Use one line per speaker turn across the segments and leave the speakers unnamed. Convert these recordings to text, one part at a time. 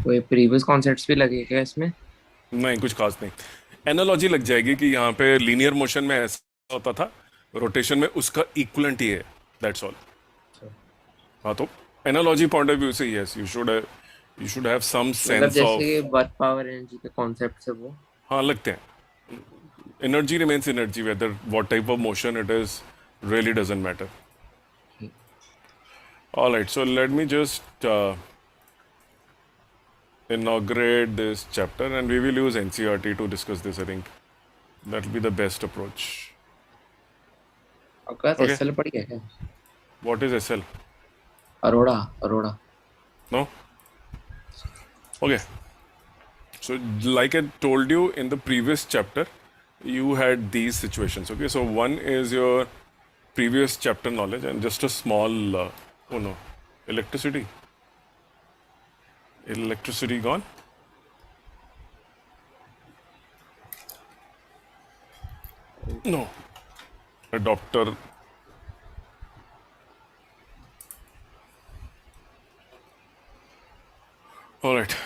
कोई previous concepts भी लगे क्या इसमें?
नहीं, कुछ खास नहीं। एनालॉजी लग जाएगी कि यहाँ पे लीनियर मोशन में ऐसा होता था, रोटेशन में उसका इक्वलेंट ही है, दैट्स ऑल।
अच्छा।
हाँ, तो एनालॉजी पॉइंट ऑफ व्यू से yes, you should have some
मतलब
सेंस
जैसे
ऑफ।
कि वर्क पावर एनर्जी के कॉन्सेप्ट है वो।
हाँ, लगते हैं। Energy remains energy, whether what type of motion it is really doesn't matter.
ठीक।
All right, so let me just inaugurate this chapter and we will use NCRT to discuss this. I think that will be the best approach.
आपका
Okay,
SL पढ़ी है क्या?
what is SL?
Arora. Arora.
No? Okay, so like I told you in the previous chapter, you had these situations. Okay, so one is your previous chapter knowledge and just a small, oh no, electricity. Electricity gone? No. Adopter. All right.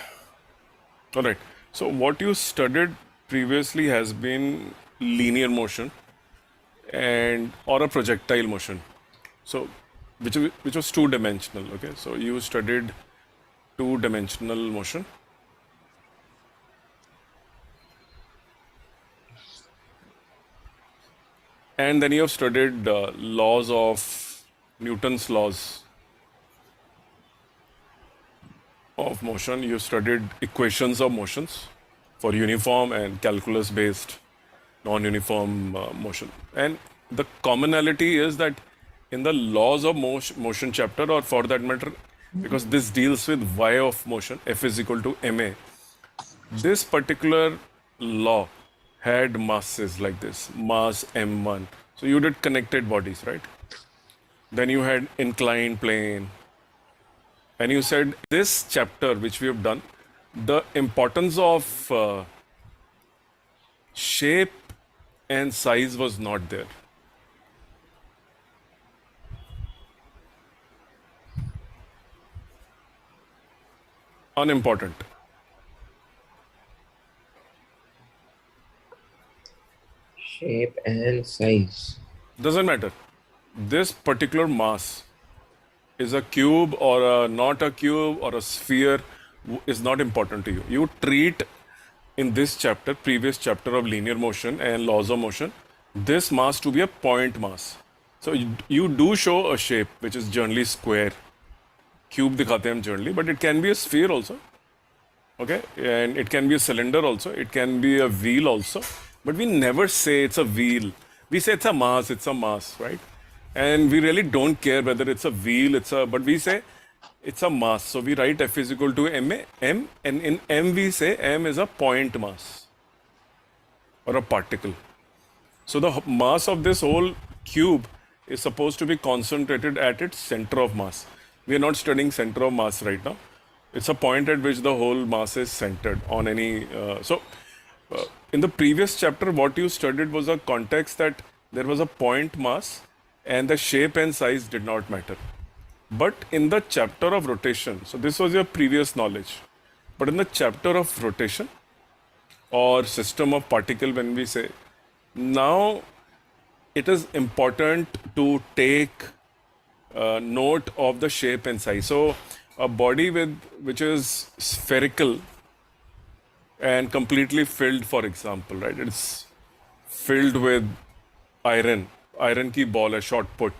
All right. So what you studied previously has been linear motion and or a projectile motion. So which was two dimensional. Okay. So you studied two dimensional motion, and then you have studied laws of Newton's laws of motion. You studied equations of motions for uniform and calculus based non-uniform motion. And the commonality is that in the laws of motion chapter, or for that matter, because this deals with y of motion, F is equal to ma, this particular law had masses like this, mass m1. So you did connected bodies, right? Then you had inclined plane. And you said this chapter, which we have done, the importance of shape and size was not there. Unimportant.
Shape and size.
Doesn't matter. This particular mass is a cube or not a cube or a sphere is not important to you. You treat in this chapter, previous chapter of linear motion and laws of motion, this mass to be a point mass. So you do show a shape which is generally square. Cube दिखाते हैं हम generally, but it can be a sphere also. Okay, and it can be a cylinder also, it can be a wheel also, but we never say it's a wheel. We say it's a mass, right? And we really don't care whether it's a wheel, but we say it's a mass. So we write F is equal to m, and in m we say m is a point mass or a particle. So the mass of this whole cube is supposed to be concentrated at its center of mass. We are not studying center of mass right now. It's a point at which the whole mass is centered on any. In the previous chapter, what you studied was a context that there was a point mass and the shape and size did not matter. But in the chapter of rotation, so this was your previous knowledge. But in the chapter of rotation or system of particle, when we say, now it is important to take note of the shape and size. So a body which is spherical and completely filled, for example, right? It's filled with iron ki ball, a short put.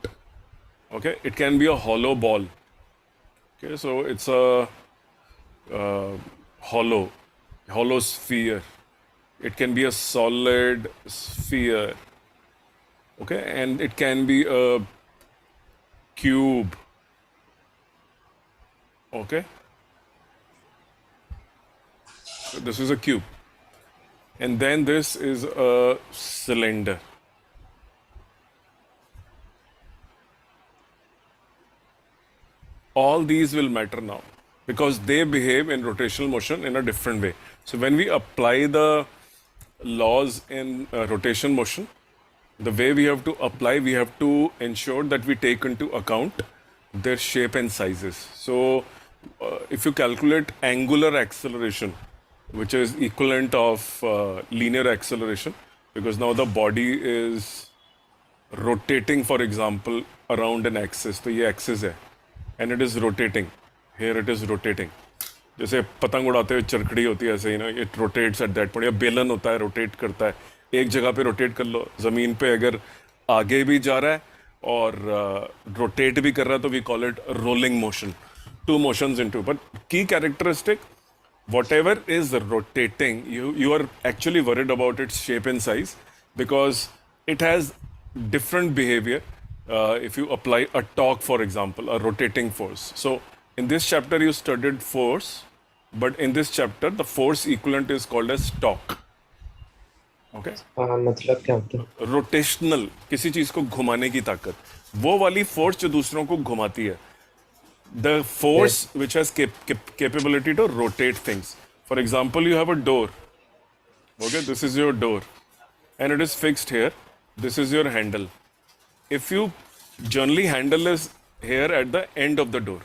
Okay, it can be a hollow ball. Okay, so it's a hollow sphere. It can be a solid sphere. Okay, and it can be a cube. Okay, so this is a cube, and then this is a cylinder. All these will matter now because they behave in rotational motion in a different way. So when we apply the laws in rotation motion, the way we have to apply, we have to ensure that we take into account their shape and sizes. So if you calculate angular acceleration, which is equivalent of linear acceleration, because now the body is rotating, for example, around an axis. तो ये axis है, and it is rotating. Here it is rotating. जैसे पतंग उड़ाते हुए चरखड़ी होती है ऐसे ही ना, it rotates at that point. या बेलन होता है, रोटेट करता है. एक जगह पे रोटेट कर लो, जमीन पे अगर आगे भी जा रहा है और रोटेट भी कर रहा है तो we call it rolling motion. Two motions into. But की characteristic, whatever is rotating, you are actually worried about its shape and size because it has different behavior if you apply a torque, for example, a rotating force. So in this chapter you studied force, but in this chapter the force equivalent is called as torque. Okay.
हाँ मतलब क्या होता है?
Rotational, किसी चीज को घुमाने की ताकत, वो वाली फोर्स जो दूसरों को घुमाती है. The force which has capability to rotate things. For example, you have a door. Okay, this is your door, and it is fixed here. This is your handle. If you generally handle is here at the end of the door.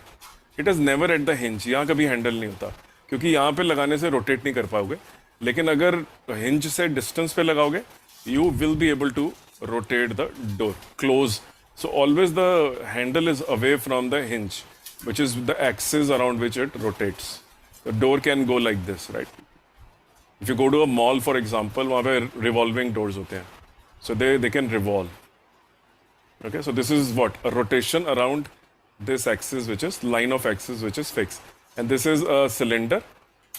It is never at the hinge. यहाँ कभी handle नहीं होता, क्योंकि यहाँ पे लगाने से rotate नहीं कर पाओगे. लेकिन अगर hinge से distance पे लगाओगे, you will be able to rotate the door. Close. So always the handle is away from the hinge, which is the axis around which it rotates. The door can go like this, right? If you go to a mall, for example, वहाँ पे revolving doors होते हैं, so they can revolve. Okay, so this is what? A rotation around this axis, which is line of axis, which is fixed. And this is a cylinder.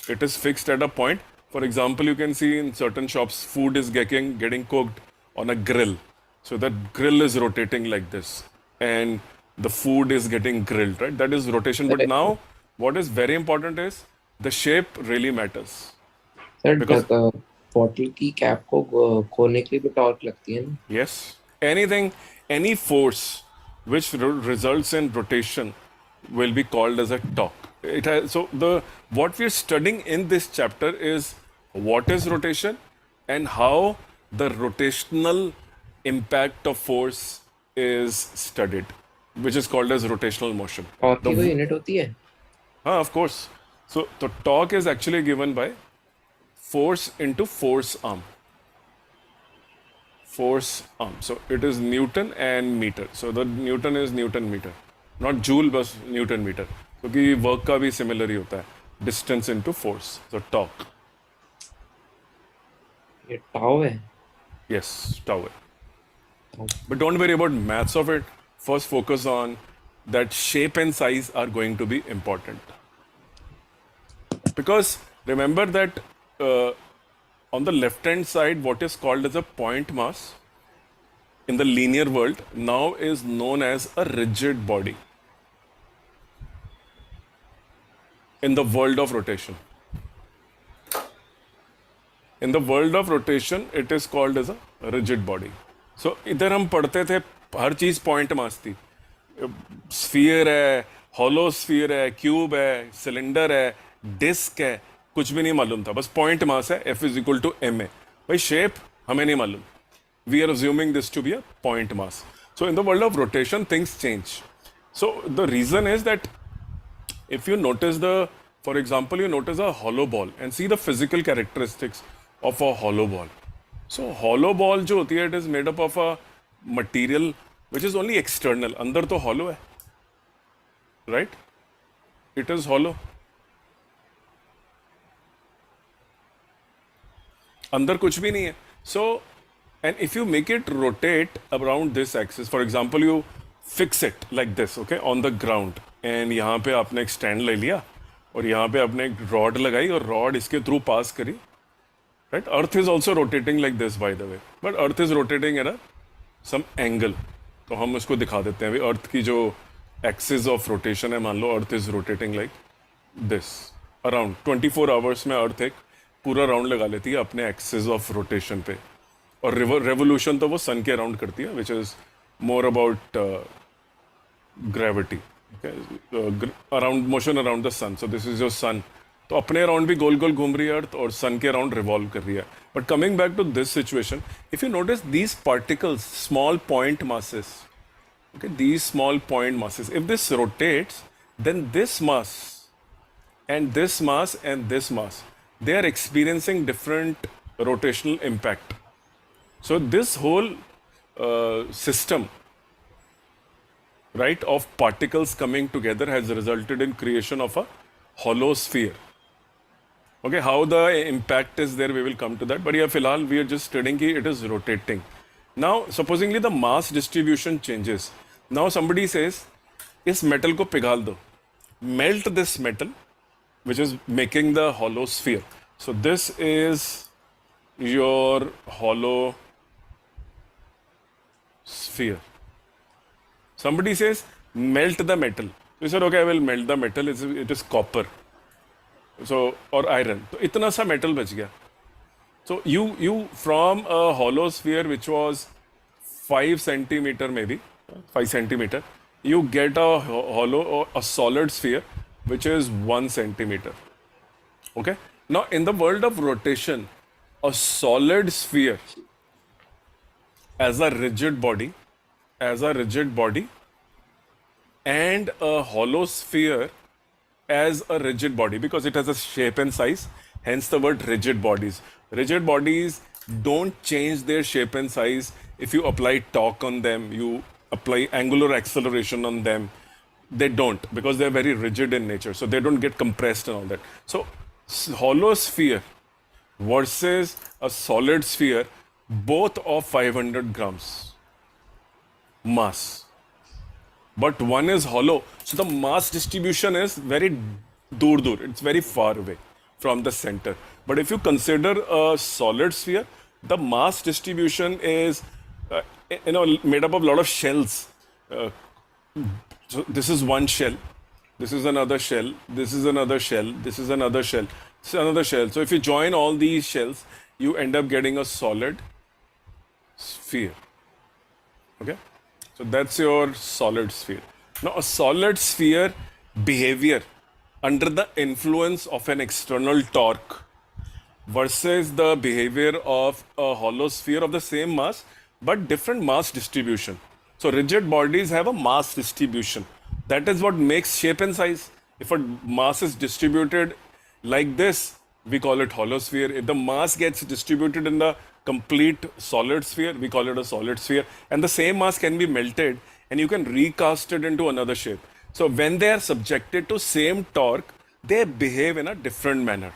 It is fixed at a point. For example, you can see in certain shops, food is getting cooked on a grill. So that grill is rotating like this, and the food is getting grilled, right? That is rotation. But now, what is very important is the shape really matters.
Sir
Because
bottle की cap को खोलने के लिए भी torque लगती है ना?
yes, any force which results in rotation will be called as a torque. It has, so what we are studying in this chapter is what is rotation and how the rotational impact of force is studied, which is called as rotational motion.
Torque की कोई unit होती है?
Of course. So the torque is actually given by force into force arm. Force arm. So it is Newton and meter. So the Newton is Newton meter, not joule, but Newton meter. क्योंकि work का भी similar ही होता है. Distance into force. So torque.
ये tau है?
Yes, tau. But don't worry about maths of it. First focus on that shape and size are going to be important. Because remember that on the left hand side, what is called as a point mass in the linear world now is known as a rigid body in the world of rotation. In the world of rotation, it is called as a rigid body. So इधर हम पढ़ते थे हर चीज point mass थी. Sphere है, hollow sphere है, cube है, cylinder है, डिस्क है, कुछ भी नहीं मालूम था. बस पॉइंट मास है, F is equal to M है. भाई शेप हमें नहीं मालूम. We are assuming this to be a point mass. So in the world of rotation things change. So the reason is that if you notice for example, you notice a hollow ball and see the physical characteristics of a hollow ball. So hollow ball जो होती है, it is made up of a material which is only external. अंदर तो hollow है, right? It is hollow. अंदर कुछ भी नहीं है. So, and if you make it rotate around this axis, for example, you fix it like this, okay, on the ground, and यहाँ पे आपने एक स्टैंड ले लिया और यहाँ पे आपने एक रॉड लगाई और रॉड इसके थ्रू पास करी, right? Earth is also rotating like this, by the way, but Earth is rotating at some angle. तो हम इसको दिखा देते हैं. अर्थ की जो एक्सिस ऑफ रोटेशन है, मान लो earth is rotating like this around 24 hours में अर्थ एक पूरा राउंड लगा लेती है अपने एक्सिस ऑफ रोटेशन पे. और रेवोल्यूशन तो वो सन के अराउंड करती है, which is more about gravity, around motion around the sun. So this is your sun. तो अपने अराउंड भी गोल गोल घूम रही है अर्थ और सन के अराउंड रिवॉल्व कर रही है. But coming back to this situation, if you notice these particles, small point masses, okay, these small point masses, if this rotates, then this mass and this mass, they are experiencing different rotational impact. So this whole system, right, of particles coming together has resulted in creation of a hollow sphere. Okay, how the impact is there, we will come to that. But yeah, filhal, we are just studying that it is rotating. Now, supposingly the mass distribution changes. Now somebody says, इस metal को पिघाल दो. Melt this metal, which is making the hollow sphere. So this is your hollow sphere. Somebody says, melt the metal. You said, okay, I will melt the metal. It is copper. So, or iron. So, itna sa metal bach gaya. So, you from a hollow sphere which was 5 centimeter maybe, 5 centimeter, you get a hollow or a solid sphere which is 1 centimeter. Okay. Now, in the world of rotation, a solid sphere as a rigid body, and a hollow sphere as a rigid body, because it has a shape and size, hence the word rigid bodies. Rigid bodies don't change their shape and size if you apply torque on them, you apply angular acceleration on them. They don't, because they're very rigid in nature, so they don't get compressed and all that. So hollow sphere versus a solid sphere, both of 500 grams mass, but one is hollow, so the mass distribution is very dur, it's very far away from the center. But if you consider a solid sphere, the mass distribution is made up of a lot of shells. So this is one shell, this is another shell, this is another shell, this is another shell, this is another shell. So if you join all these shells, you end up getting a solid sphere. Okay, so that's your solid sphere. Now a solid sphere behavior under the influence of an external torque versus the behavior of a hollow sphere of the same mass but different mass distribution. So rigid bodies have a mass distribution. That is what makes shape and size. If a mass is distributed like this, we call it hollow sphere. If the mass gets distributed in the complete solid sphere, we call it a solid sphere. And the same mass can be melted and you can recast it into another shape. So when they are subjected to same torque, they behave in a different manner.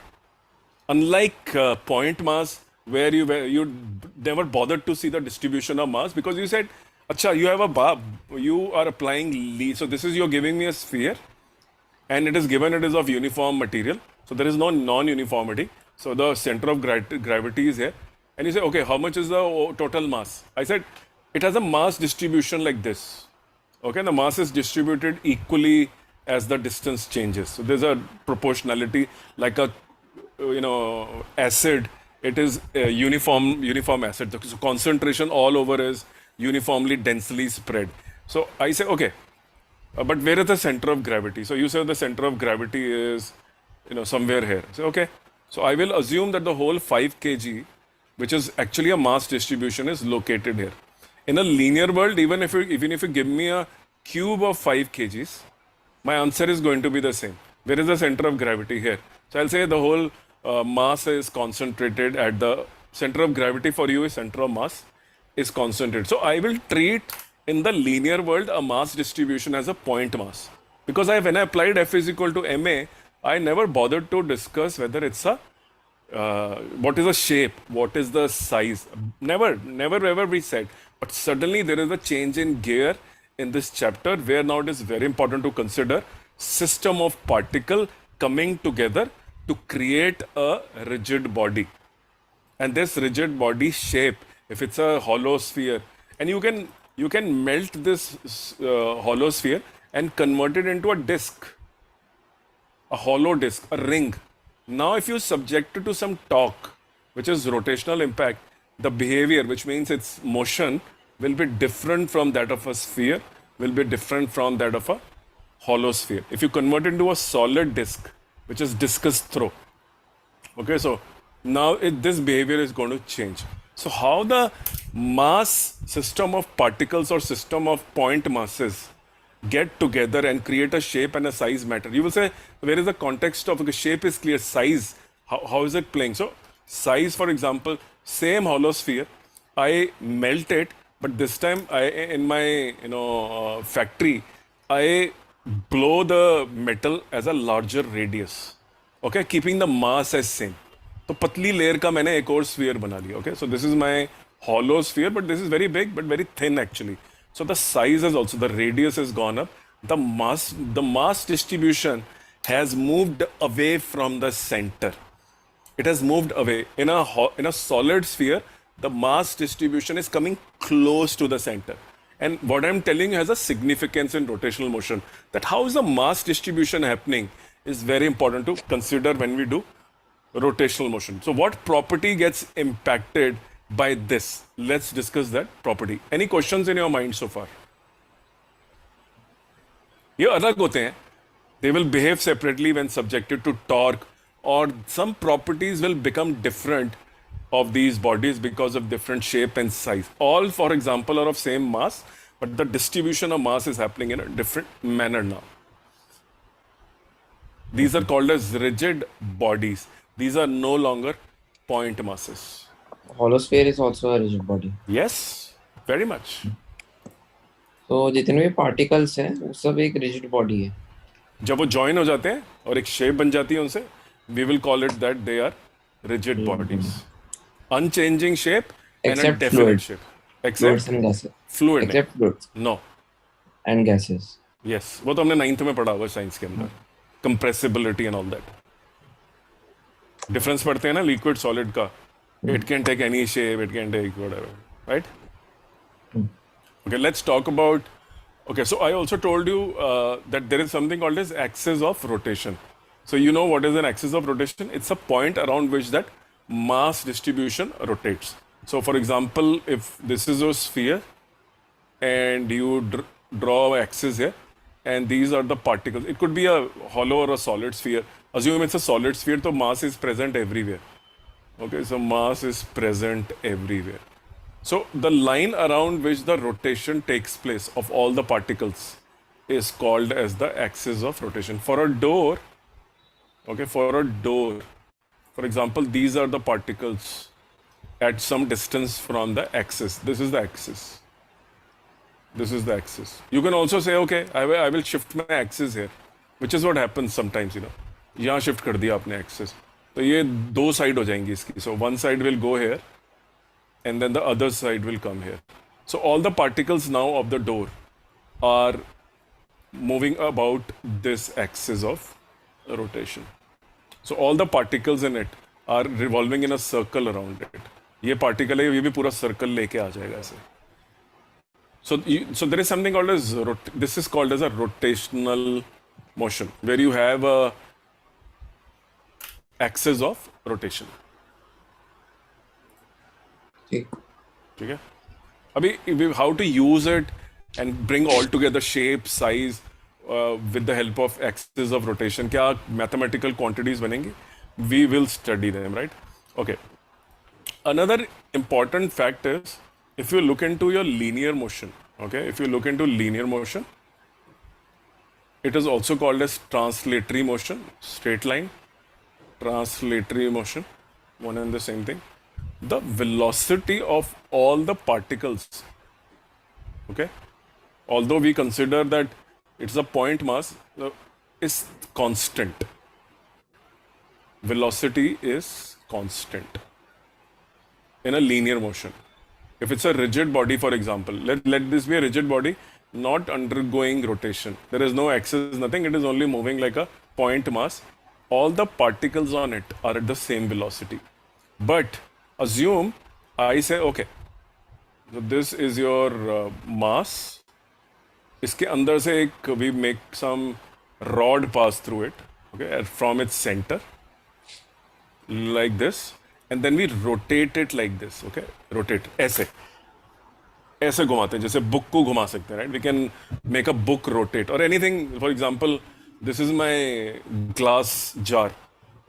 Unlike point mass, where you never bothered to see the distribution of mass because you said, Acha, you have a bar, you are applying so this is, you're giving me a sphere and it is given, it is of uniform material. So there is no non-uniformity. So the center of gravity is here. And you say, okay, how much is the total mass? I said, it has a mass distribution like this. Okay, the mass is distributed equally as the distance changes. So there's a proportionality like a, acid. It is a uniform acid. So concentration all over is uniformly densely spread. So I say, okay, but where is the center of gravity? So you say the center of gravity is, somewhere here. So okay, so I will assume that the whole 5 kg, which is actually a mass distribution, is located here. In a linear world, even if you give me a cube of 5 kgs, my answer is going to be the same. Where is the center of gravity? Here. So I'll say the whole mass is concentrated at the center of gravity. For you is center of mass is concentrated. So I will treat in the linear world a mass distribution as a point mass, because when I applied F is equal to ma, I never bothered to discuss whether it's a what is the shape, what is the size. Never ever we said. But suddenly there is a change in gear in this chapter where now it is very important to consider system of particle coming together to create a rigid body. And this rigid body shape, if it's a hollow sphere, and you can melt this hollow sphere and convert it into a disc, a hollow disc, a ring. Now if you subject it to some torque, which is rotational impact, the behavior, which means its motion, will be different from that of a sphere, will be different from that of a hollow sphere. If you convert it into a solid disc, which is discus throw, okay, so now this behavior is going to change. So how the mass system of particles or system of point masses get together and create a shape and a size matter. You will say, where is the context of the shape is clear, size, how is it playing? So size, for example, same hollow sphere, I melt it, but this time I in my factory, I blow the metal as a larger radius, okay, keeping the mass as same. तो पतली layer का मैंने एक और sphere बना लिया. Okay, so this is my hollow sphere, but this is very big but very thin actually. So the size is also, the radius has gone up. The mass distribution has moved away from the center. It has moved away. In a solid sphere, the mass distribution is coming close to the center. And what I'm telling you has a significance in rotational motion. That how is the mass distribution happening is very important to consider when we do rotational motion. So what property gets impacted by this? Let's discuss that property. Any questions in your mind so far? ये अलग होते हैं. They will behave separately when subjected to torque, or some properties will become different of these bodies because of different shape and size. All, for example, are of same mass, but the distribution of mass is happening in a different manner now. These are called as rigid bodies. These are no longer point masses.
Hollow sphere is also a rigid body.
Yes, very much.
तो जितने भी particles हैं वो सब एक rigid body है.
जब वो जॉइन हो जाते हैं और एक शेप बन जाती है उनसे, we will call it that they are rigid bodies. Unchanging shape and a
Except
definite
fluid.
shape.
Fluids
Except
and gases.
fluid.
Except fluids
No.
and gases.
Yes. वो तो हमने 9th में पढ़ा हुआ साइंस के अंदर. Compressibility and all that. Difference पढ़ते हैं ना liquid solid का. It can take any shape. It can take whatever. Right? Okay. Let's talk about. Okay. So I also told you that there is something called as axis of rotation. So you know what is an axis of rotation? It's a point around which that mass distribution rotates. So for example, if this is a sphere and you draw an axis here, and these are the particles. It could be a hollow or a solid sphere. Assume it's a solid sphere, so mass is present everywhere. Okay, so mass is present everywhere. So the line around which the rotation takes place of all the particles is called as the axis of rotation. For a door, okay, for example, these are the particles at some distance from the axis. This is the axis. This is the axis. You can also say, okay, I will shift my axis here, which is what happens sometimes, यहाँ shift कर दिया आपने axis. तो ये दो side हो जाएंगी इसकी. So one side will go here, and then the other side will come here. So all the particles now of the door are moving about this axis of rotation. So all the particles in it are revolving in a circle around it. ये particle है, ये भी पूरा circle लेके आ जाएगा ऐसे. So there is something called as this is called as a rotational motion, where you have a axis of rotation.
ठीक.
ठीक है. अभी how to use it and bring all together shape, size with the help of axis of rotation. क्या mathematical quantities बनेंगी? We will study them, right? Okay. Another important fact is, if you look into your linear motion, okay, if you look into linear motion, it is also called as translatory motion, straight line, translatory motion, one and the same thing. The velocity of all the particles, okay, although we consider that it's a point mass, is constant. Velocity is constant in a linear motion. If it's a rigid body, for example, let this be a rigid body, not undergoing rotation. There is no axis, nothing. It is only moving like a point mass. All the particles on it are at the same velocity. But assume I say, okay, so this is your mass. इसके अंदर से एक we make some rod pass through it, okay, from its center, like this. And then we rotate it like this, okay? Rotate, ऐसे घुमाते हैं, जैसे book को घुमा सकते हैं, right? We can make a book rotate or anything. For example, this is my glass jar,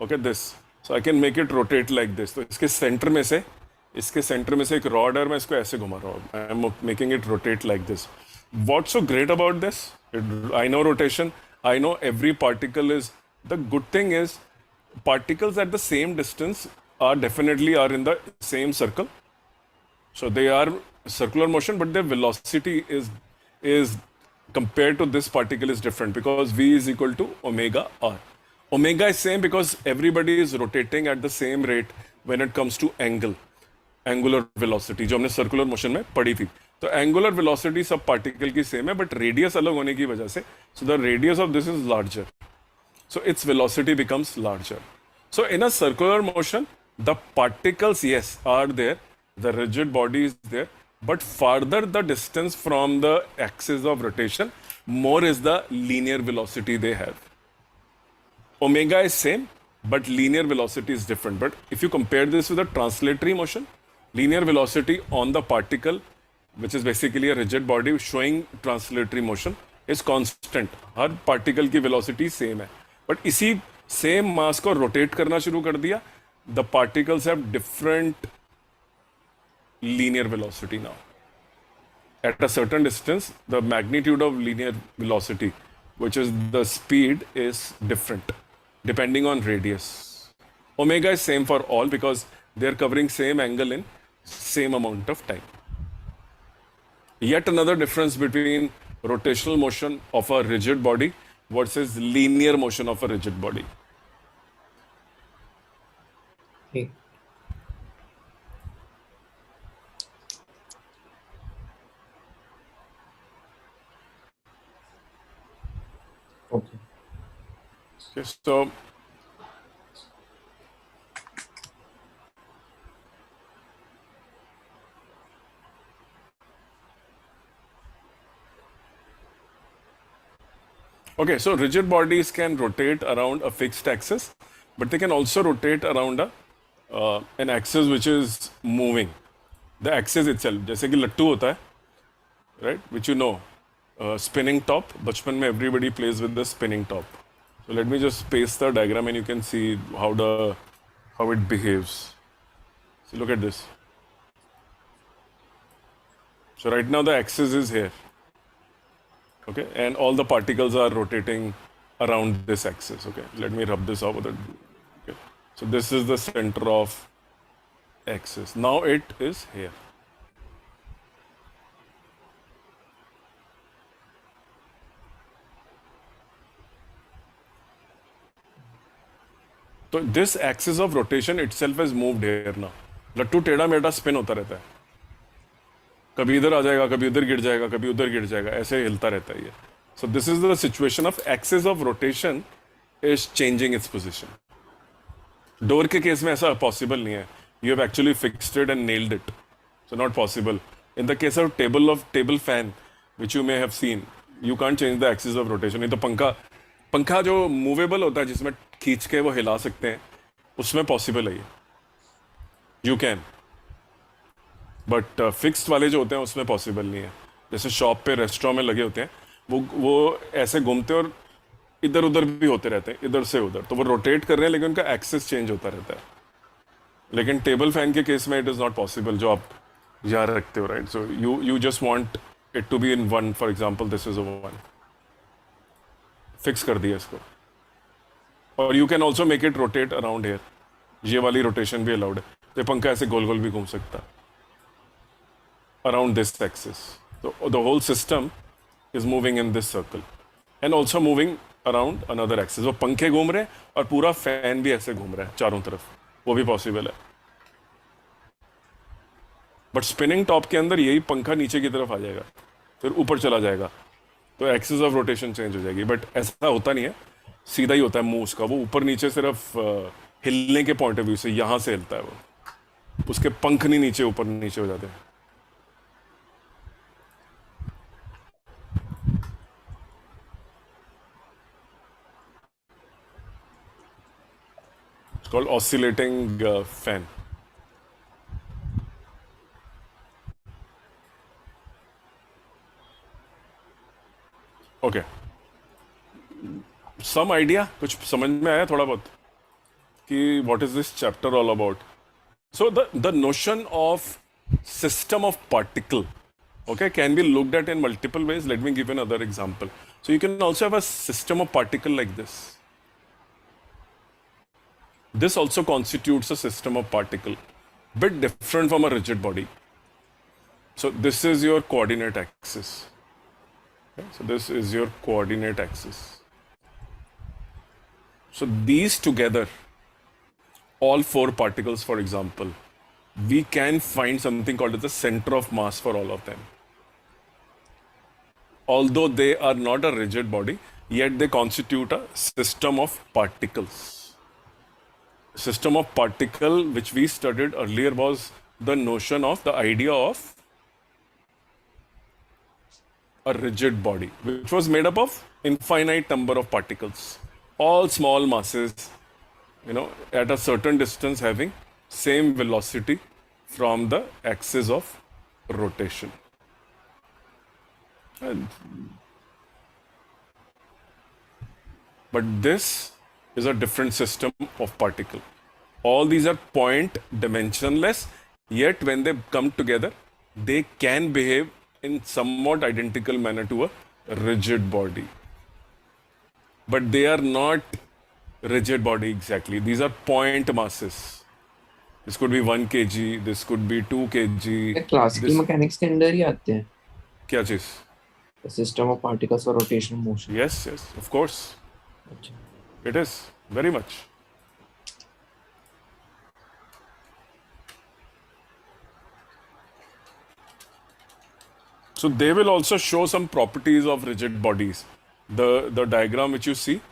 okay? This, so I can make it rotate like this. तो इसके center में से एक rod है और मैं इसको ऐसे घुमा रहा हूँ. I am making it rotate like this. What's so great about this? I know rotation. I know every particle is. The good thing is, particles at the same distance are definitely are in the same circle. So they are circular motion, but their velocity is compared to this particle is different because v is equal to omega r. Omega is same because everybody is rotating at the same rate when it comes to angle. Angular velocity जो हमने circular motion में पढ़ी थी, तो angular velocity सब particle की same है, but radius अलग होने की वजह से, so the radius of this is larger, so its velocity becomes larger. So in a circular motion, the particles, yes, are there, the rigid body is there, but farther the distance from the axis of rotation, more is the linear velocity they have. Omega is same, but linear velocity is different. But if you compare this with a translatory motion, linear velocity on the particle, which is basically a rigid body showing translatory motion, is constant. Her particle की velocity same है. But इसी same mass को rotate करना शुरू कर दिया, the particles have different linear velocity now. At a certain distance, the magnitude of linear velocity, which is the speed, is different depending on radius. Omega is same for all because they're covering same angle in same amount of time. Yet another difference between rotational motion of a rigid body versus linear motion of a rigid body.
ठीक. Okay.
Okay, so okay, so rigid bodies can rotate around a fixed axis, but they can also rotate around an axis which is moving. The axis itself, जैसे कि लट्टू होता है, right? Which you know, spinning top. बचपन में everybody plays with the spinning top. So let me just paste the diagram and you can see how it behaves. So look at this. So right now the axis is here. Okay, and all the particles are rotating around this axis. Okay, let me rub this over the. Okay, so this is the center of axis. Now it is here. So this axis of rotation itself has moved here now. लट्टू टेढ़ा मेढ़ा spin होता रहता है, कभी इधर आ जाएगा, कभी उधर गिर जाएगा, कभी उधर गिर जाएगा, ऐसे हिलता रहता है ये. So this is the situation of axis of rotation is changing its position. Door के केस में ऐसा पॉसिबल नहीं है. You have actually fixed it and nailed it. So not possible. In the case of table fan, which you may have seen, you can't change the axis of rotation. नहीं तो पंखा जो movable होता है जिसमें खींच के वो हिला सकते हैं, उसमें पॉसिबल है ये. You can. बट फिक्स्ड वाले जो होते हैं उसमें पॉसिबल नहीं है. जैसे शॉप पे रेस्टोरेंट में लगे होते हैं, वो ऐसे घूमते हैं और इधर उधर भी होते रहते हैं, इधर से उधर, तो वो रोटेट कर रहे हैं लेकिन उनका एक्सेस चेंज होता रहता है. लेकिन टेबल फैन के केस में इट इज़ नॉट पॉसिबल जो आप यहाँ रखते हो, right. So you just want it to be in one. For example this is a one, fix कर दिया इसको. और you can also make it rotate around here. ये वाली रोटेशन भी अलाउड है. तो पंखा ऐसे गोल गोल भी घूम सकता है around this axis. So the whole system is moving in this circle and also moving around another axis. वो पंखे घूम रहे हैं और पूरा फैन भी ऐसे घूम रहा है चारों तरफ, वो भी पॉसिबल है. बट स्पिनिंग टॉप के अंदर यही पंखा नीचे की तरफ आ जाएगा, फिर ऊपर चला जाएगा, तो एक्सिस ऑफ रोटेशन चेंज हो जाएगी. बट ऐसा होता नहीं है, सीधा ही होता है मूव उसका. वो ऊपर नीचे सिर्फ हिलने के पॉइंट ऑफ व्यू से यहाँ से हिलता है वो, उसके पंख नहीं नीचे ऊपर नीचे हो जाते हैं. Called oscillating fan. Okay. Some idea, कुछ समझ में आया थोड़ा बहुत कि what is this chapter all about? So the notion of system of particle Okay, can be looked at in multiple ways. Let me give you another example. So you can also have a system of particle like this. This also constitutes a system of particle, bit different from a rigid body. So this is your coordinate axis. Okay? So this is your coordinate axis. So these together, all four particles, for example, we can find something called as the center of mass for all of them. Although they are not a rigid body, yet they constitute a system of particles. System of particle, which we studied earlier, was the notion of the idea of a rigid body, which was made up of infinite number of particles, all small masses, at a certain distance having same velocity from the axis of rotation. And but this is a different system of particle. All these are point dimensionless, yet when they come together, they can behave in somewhat identical manner to a rigid body. But they are not rigid body exactly. These are point masses. This could be 1 kg, this could be 2 kg.
Classical
This,
mechanics के अंदर ही आते हैं
क्या चीज?
System of particles for rotational motion.
Yes, yes, of course.
अच्छा.
It is very much. So they will also show some properties of rigid bodies. The diagram which you see,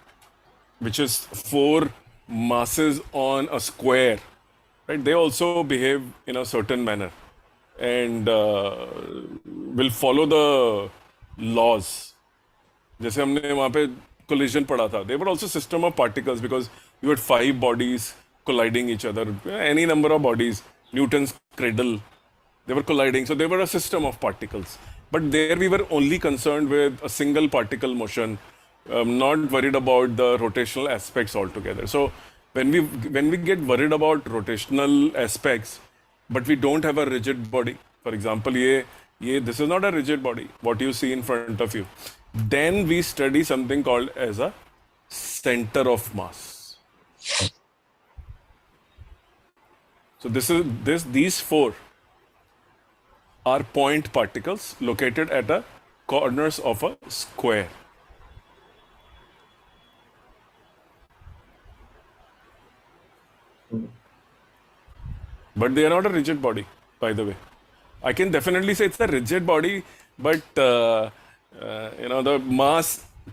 which is four masses on a square, right? They also behave in a certain manner and will follow the laws. जैसे हमने वहाँ पे collision पढ़ा था. They were also system of particles because you had 5 bodies colliding each other, any number of bodies, Newton's cradle. They were colliding, so they were a system of particles. But there we were only concerned with a single particle motion, not worried about the rotational aspects altogether. So when we get worried about rotational aspects, but we don't have a rigid body, for example, this is not a rigid body, what you see in front of you, then we study something called as a center of mass. So these four are point particles located at the corners of a square. But they are not a rigid body, by the way. I can definitely say it's a rigid body, but the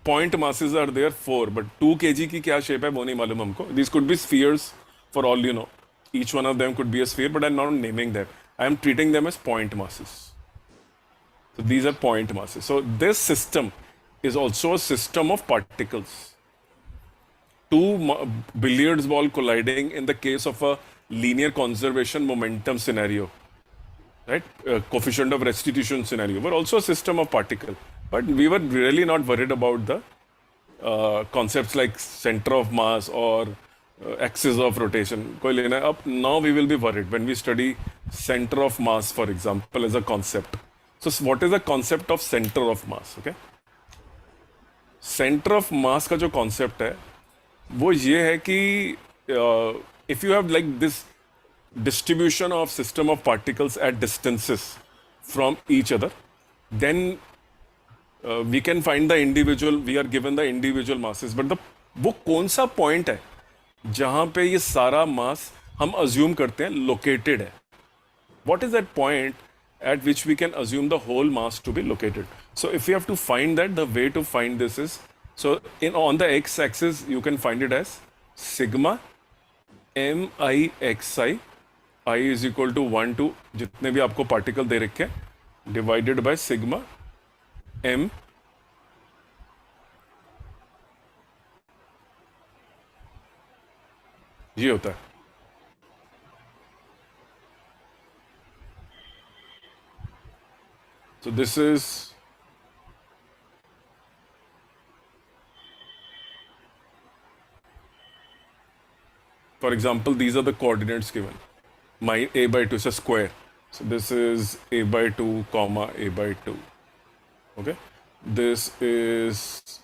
point masses are there 4, but 2 kg की क्या shape है वो नहीं मालूम हमको. These could be spheres for all you know. Each one of them could be a sphere, but I'm not naming them. I am treating them as point masses. So these are point masses. So this system is also a system of particles. Two billiards ball colliding in the case of a linear conservation momentum scenario, right? Coefficient of restitution scenario, were also a system of particle. But we were really not worried about the concepts like center of mass or axis of rotation. Now we will be worried when we study center of mass, for example, as a concept. So what is the concept of center of mass? Okay, center of mass का जो concept है वो ये है कि if you have like this distribution of system of particles at distances from each other, then we can find the individual, we are given the individual masses, but वो कौन सा point है जहाँ पे ये सारा mass हम assume करते हैं located है? What is that point at which we can assume the whole mass to be located? So if we have to find that, the way to find this is, so on the x-axis you can find it as sigma mixi, I is equal to 1 to जितने भी आपको particle दे रखे हैं divided by sigma m ये होता है. So this is for example, these are the coordinates given. My a by 2 is a square. So this is a by 2 comma a by 2. Okay, this is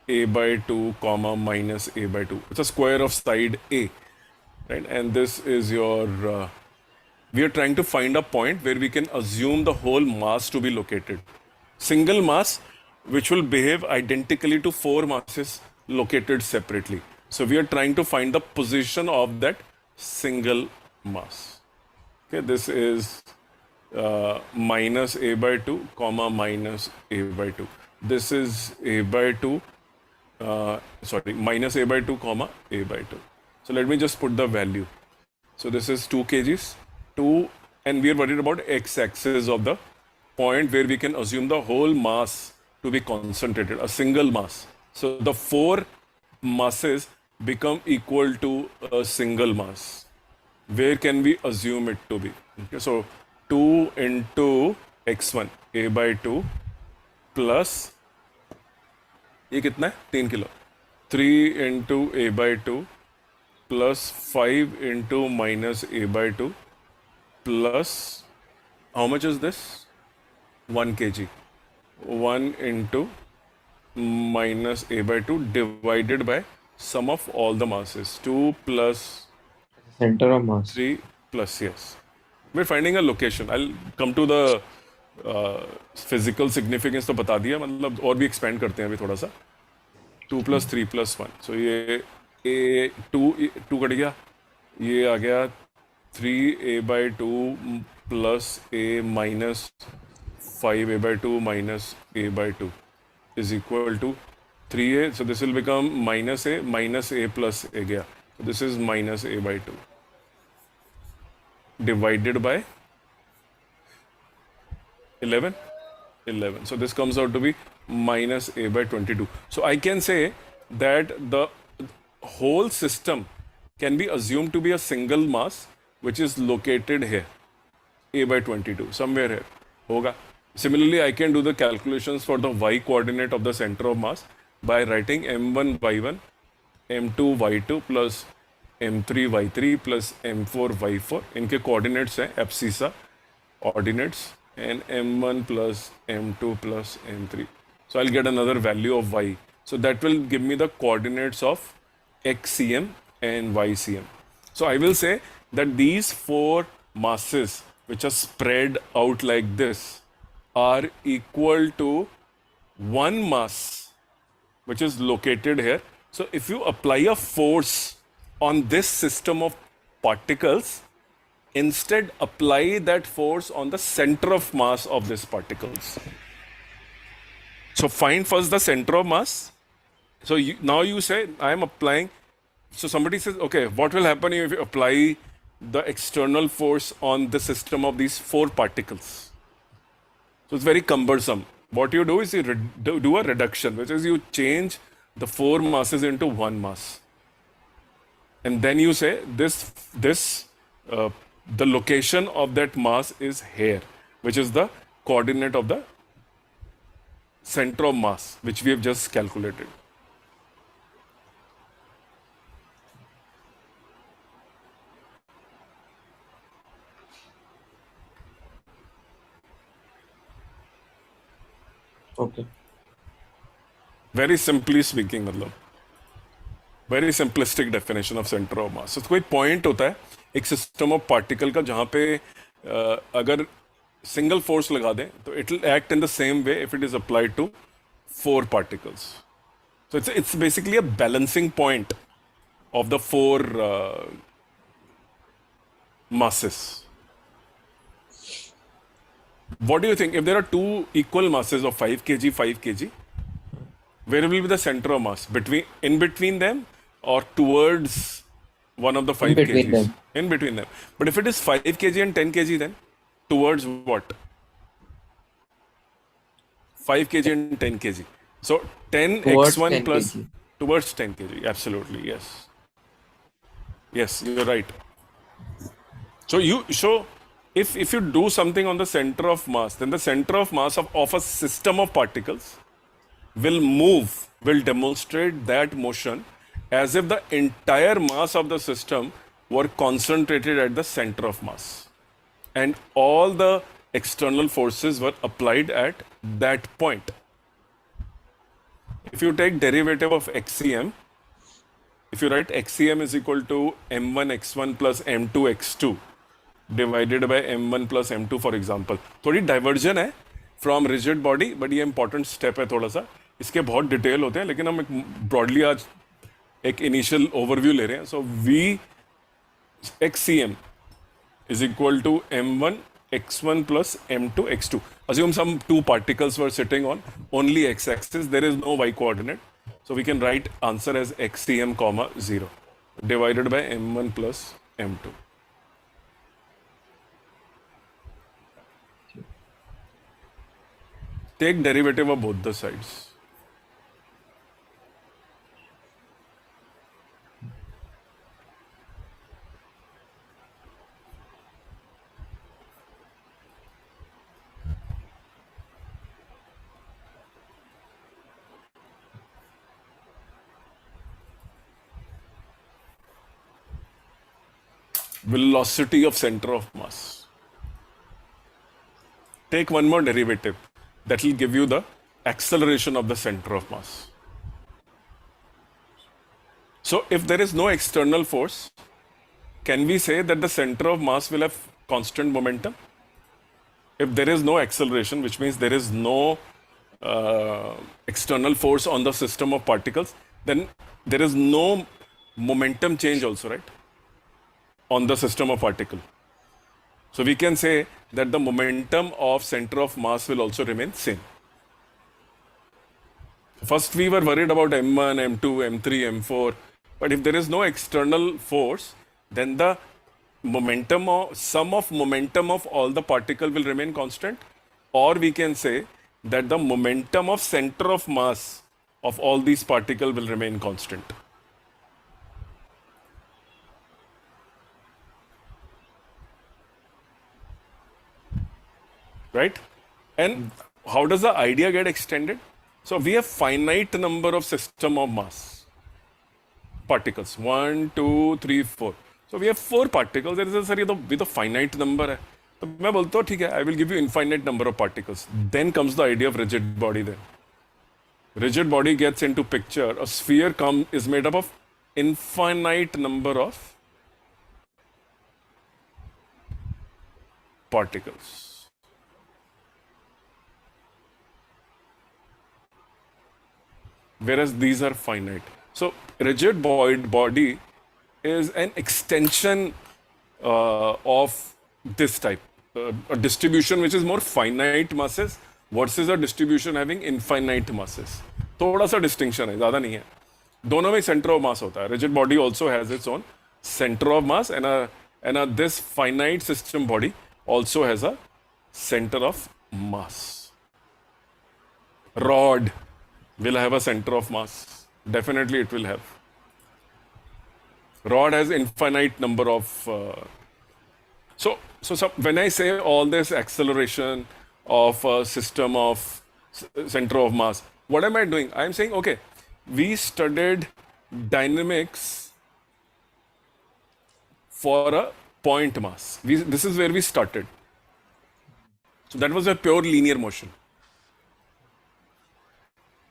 a by 2 comma minus a by 2. It's a square of side a, right? And this is your we are trying to find a point where we can assume the whole mass to be located. Single mass, which will behave identically to four masses located separately. So we are trying to find the position of that single mass. Okay, this is minus a by 2 comma minus a by 2. This is a by 2, sorry, minus a by 2 comma a by 2. So let me just put the value. So this is 2 kgs, 2, and we are worried about x-axis of the point where we can assume the whole mass to be concentrated, a single mass. So the four masses become equal to a single mass. Where can we assume it to be? Okay, so 2 into x1, a by 2, plus, ये कितना है? 3 kilo. 3 into a by 2, plus 5 into minus a by 2, plus, how much is this? 1 kg. 1 into minus a by 2 divided by sum of all the masses. 2 plus
Center of mass.
3 plus, yes. We're finding a location. I'll come to the physical significance तो बता दिया, मतलब और भी expand करते हैं अभी थोड़ा सा. 2 plus 3 plus 1. So ये a 2 कट गया, ये आ गया 3a by 2 plus a minus 5a by 2 minus a by 2 is equal to 3a. So this will become minus a plus a गया. So this is minus a by 2 divided by 11. So this comes out to be minus a by 22. So I can say that the whole system can be assumed to be a single mass which is located here, a by 22, somewhere here. Hoga. Similarly, I can do the calculations for the y coordinate of the center of mass by writing m1 y1, m2 y2 plus m3 y3 plus m4 y4. इनके coordinates हैं abscissa ordinates, and m1 plus m2 plus m3. So I'll get another value of y. So that will give me the coordinates of xcm and ycm. So I will say that these four masses which are spread out like this are equal to one mass which is located here. So if you apply a force on this system of particles, instead apply that force on the center of mass of these particles. So find first the center of mass. So now you say, I am applying. So somebody says, okay, what will happen if you apply the external force on the system of these four particles? So it's very cumbersome. What you do is you do a reduction, which is you change the four masses into one mass. And then you say the location of that mass is here, which is the coordinate of the center of mass, which we have just calculated.
Okay.
Very simply speaking, मतलब very simplistic definition of center of mass. So कोई point होता है एक system of particle का जहाँ पे अगर single force लगा दें तो it will act in the same way if it is applied to four particles. So it's basically a balancing point of the four masses. What do you think? If there are two equal masses of 5 kg, 5 kg, where will be the center of mass? In between them or towards one of the 5
In between
kgs?
them.
In between them. But if it is 5 kg and 10 kg, then towards what? 5 kg and 10 kg. So 10
Towards
x1
10
plus
kg.
towards 10 kg. Absolutely, yes. Yes, you're right. So if you do something on the center of mass, then the center of mass of a system of particles will demonstrate that motion as if the entire mass of the system were concentrated at the center of mass. and all the external forces were applied at that point. If you take derivative of xcm, if you write xcm is equal to m1 x1 plus m2 x2 divided by m1 plus m2 for example, थोड़ी diversion है from rigid body, but ये important step है थोड़ा सा, इसके बहुत detail होते हैं, लेकिन हम एक ब्रॉडली आज एक इनिशियल ओवरव्यू ले रहे हैं. So we xcm is equal to m1 x1 plus m2 x2. Assume some two particles were sitting on only x-axis, there is no y coordinate, so we can write answer as xcm comma 0 divided by m1 plus m2. Take derivative of both the sides. Velocity of center of mass. Take one more derivative. That will give you the acceleration of the center of mass. So if there is no external force, can we say that the center of mass will have constant momentum? If there is no acceleration, which means there is no external force on the system of particles, then there is no momentum change also, right? On the system of particle. So we can say that the momentum of center of mass will also remain same. First we were worried about m1, m2, m3, m4, but if there is no external force, then the momentum or sum of momentum of all the particle will remain constant, or we can say that the momentum of center of mass of all these particles will remain constant. Right? And how does the idea get extended? So we have finite number of system of mass particles, 1, 2, 3, 4. So we have 4 particles. There is a sir, with a finite number है. तो मैं बोलता हूँ ठीक है, I will give you infinite number of particles. Then comes the idea of rigid body. Then rigid body gets into picture. A sphere is made up of infinite number of particles. Whereas these are finite. So rigid body is an extension of this type, a distribution which is more finite masses versus a distribution having infinite masses. थोड़ा सा distinction है, ज़्यादा नहीं है. दोनों में center of mass होता है. Rigid body also has its own center of mass, and this finite system body also has a center of mass. Rod will have a center of mass. Definitely it will have. Rod has infinite number of... So when I say all this acceleration of a system of center of mass, what am I doing? I'm saying, okay, we studied dynamics for a point mass. This is where we started. So that was a pure linear motion.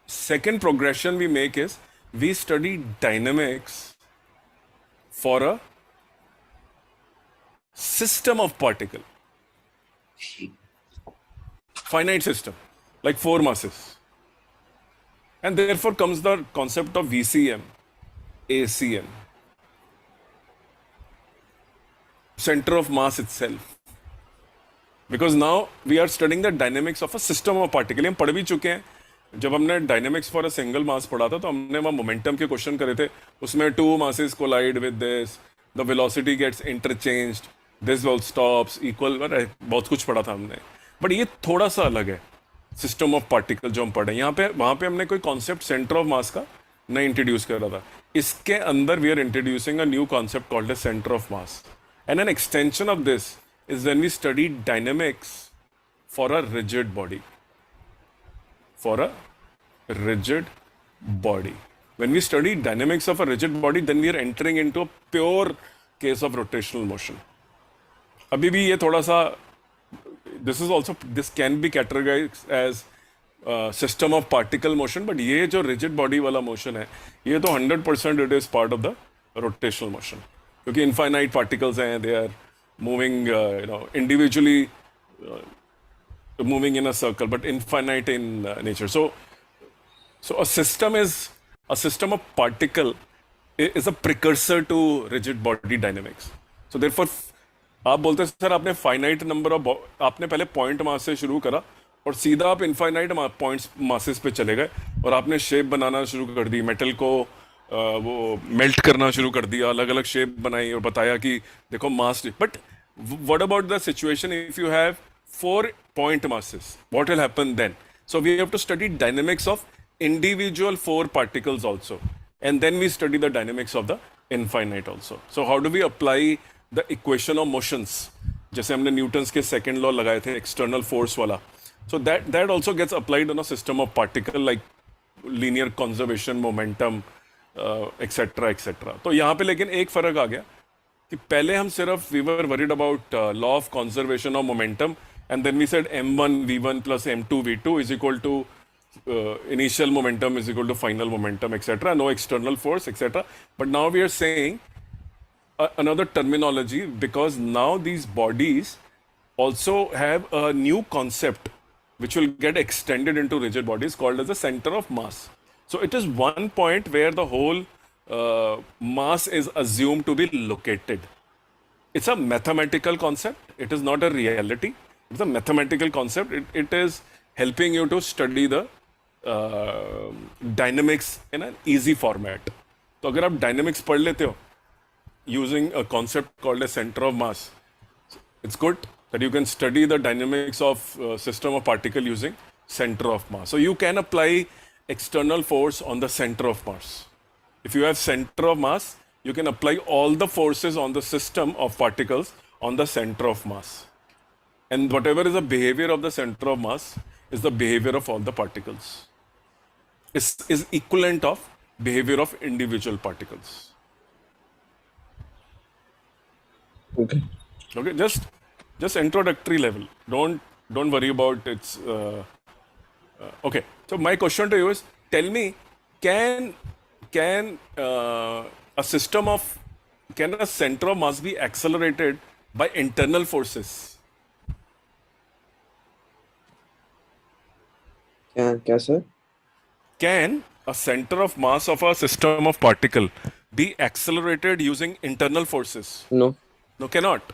Second progression we make is we study dynamics for a system of particle. Finite system, like 4 masses. And therefore comes the concept of VCM, ACM. Center of mass itself. Because now we are studying the dynamics of a system of particle. हम पढ़ भी चुके हैं. जब हमने dynamics for a single मास पढ़ा था तो हमने वहाँ मोमेंटम के क्वेश्चन करे थे. उसमें 2 masses collide with this, the velocity gets interchanged, this will stops, equal, बहुत कुछ पढ़ा था हमने. बट ये थोड़ा सा अलग है सिस्टम ऑफ पार्टिकल जो हम पढ़े. यहाँ पे वहाँ पे हमने कोई कॉन्सेप्ट सेंटर ऑफ मास का नहीं इंट्रोड्यूस कर रहा था. इसके अंदर we are introducing a new concept called as centre of mass, and an extension of this is when we study dynamics for a rigid body. For a rigid body. When we study dynamics of a rigid body, then we are entering into a pure case of rotational motion. अभी भी ये थोड़ा सा, this can be categorized as system of particle motion, but ये जो rigid body वाला motion है, ये तो 100% it is part of the rotational motion, क्योंकि infinite particles हैं, they are moving individually, moving in a circle, but infinite in nature. So a system of particle is a precursor to rigid body dynamics. So therefore, आप बोलते हैं sir आपने finite number of, आपने पहले point mass से शुरू करा और सीधा आप इनफाइनाइट पॉइंट्स मासेस पे चले गए और आपने शेप बनाना शुरू कर दी, मेटल को वो मेल्ट करना शुरू कर दिया, अलग अलग शेप बनाई और बताया कि देखो mass. But what about the situation if you have 4 point masses? What will happen then? So we have to study dynamics of individual 4 particles also, and then we study the dynamics of the infinite also. So how do we apply the equation of motions, जैसे हमने Newton's के second law लगाए थे external force वाला? So that also gets applied on a system of particle like linear conservation, momentum, etc etc. तो यहाँ पे लेकिन एक फर्क आ गया कि पहले हम सिर्फ we were worried about law of conservation of momentum, and then we said m1 v1 plus m2 v2 is equal to initial momentum is equal to final momentum, etc. No external force, etc. But now we are saying another terminology, because now these bodies also have a new concept which will get extended into rigid bodies called as the center of mass. So it is one point where the whole mass is assumed to be located. It's a mathematical concept. It is not a reality. It's a mathematical concept. It is helping you to study the dynamics in an easy format. तो अगर आप dynamics पढ़ लेते हो using a concept called a center of mass, it's good that you can study the dynamics of system of particle using center of mass. So you can apply external force on the center of mass. If you have center of mass, you can apply all the forces on the system of particles on the center of mass. And whatever is the behavior of the center of mass is the behavior of all the particles. Is equivalent of behavior of individual particles.
Okay.
Okay, just introductory level. Don't worry about its. Okay. So my question to you is: tell me, can a system of, can a center of mass be accelerated by internal forces?
क्या sir?
Can a center of mass of a system of particle be accelerated using internal forces?
No.
No, cannot.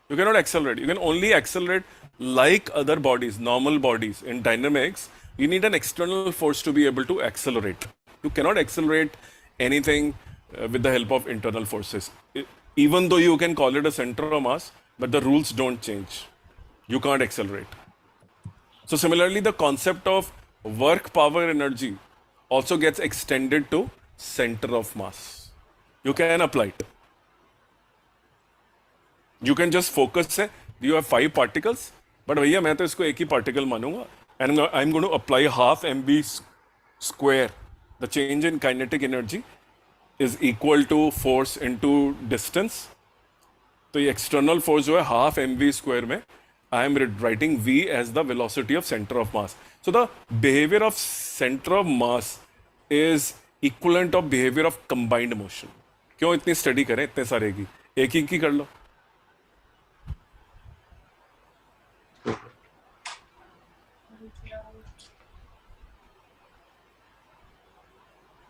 You cannot accelerate. You can only accelerate like other bodies, normal bodies. In dynamics, you need an external force to be able to accelerate. You cannot accelerate anything with the help of internal forces. Even though you can call it a center of mass, but the rules don't change. You can't accelerate. So similarly, the concept of work power energy also gets extended to center of mass. You can apply it. You can just focus say you have 5 particles, but भैया मैं तो इसको एक ही particle मानूंगा, and I'm going to apply half mv square. The change in kinetic energy is equal to force into distance. तो ये external force जो है half mv square में I am writing v as the velocity of center of mass. So the behavior of center of mass is equivalent of behavior of combined motion. क्यों इतनी study करें इतने सारे की, एक ही की कर लो.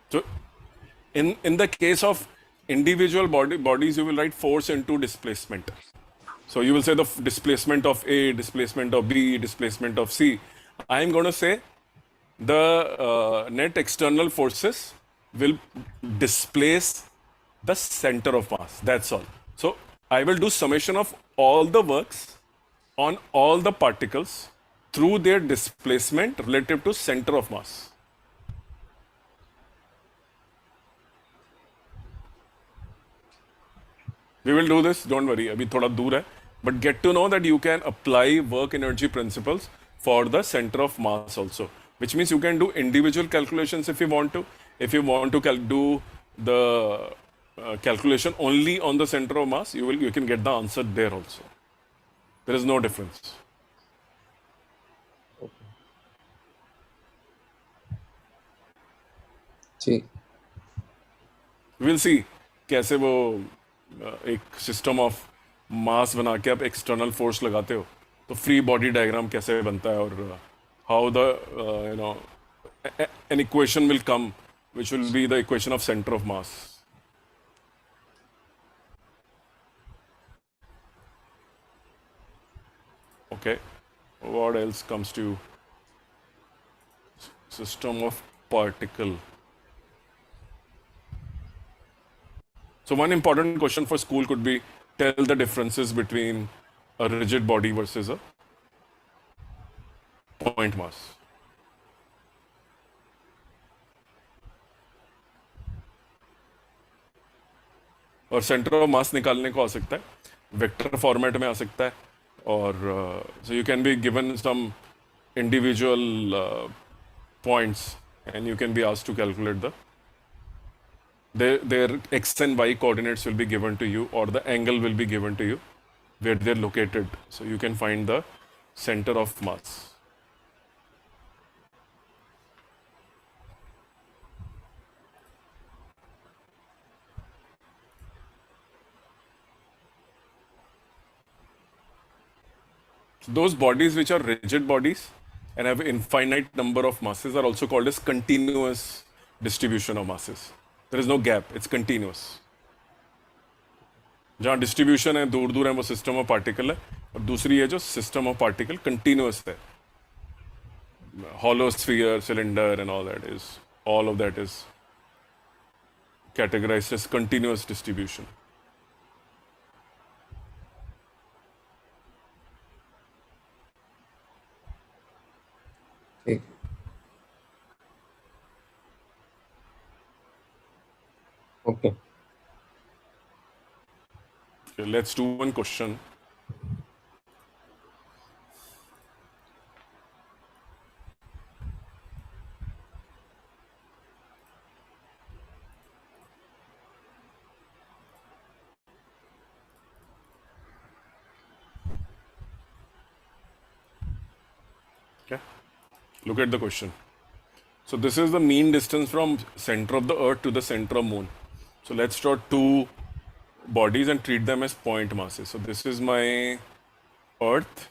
So in the case of individual bodies, you will write force into displacement. So you will say the displacement of A, displacement of B, displacement of C. I am going to say the net external forces will displace the center of mass. That's all. So I will do summation of all the works on all the particles through their displacement relative to center of mass. We will do this, don't worry, abhi thoda dur hai, but get to know that you can apply work energy principles for the center of mass also, which means you can do individual calculations if you want to. If you want to do the calculation only on the center of mass, you can get the answer there also. There is no difference.
ठीक.
Will see कैसे वो एक system of mass बना के आप external force लगाते हो तो फ्री बॉडी डायग्राम कैसे बनता है, और how the you know an equation will come which will be the equation of center of mass. Okay, what else comes to system of particle? So one important question for school could be, tell the differences between a rigid body versus a point mass. और centre of मास निकालने को आ सकता है vector format में आ सकता है, और so you can be given some individual points and you can be asked to calculate the their x and y coordinates will be given to you, or the angle will be given to you where they're located, so you can find the center of mass. Those bodies which are rigid bodies and have infinite number of masses are also called as continuous distribution of masses. There is no gap, it's continuous. जहाँ distribution है दूर दूर है वो system of particle है, और दूसरी है जो सिस्टम ऑफ पार्टिकल कंटिन्यूअस है, hollow sphere, cylinder, and all of that is categorized as continuous distribution.
ठीक. Okay.
Okay, let's do one question. Okay, look at the question. So this is the mean distance from center of the earth to the center of moon. So let's draw two bodies and treat them as point masses. So this is my earth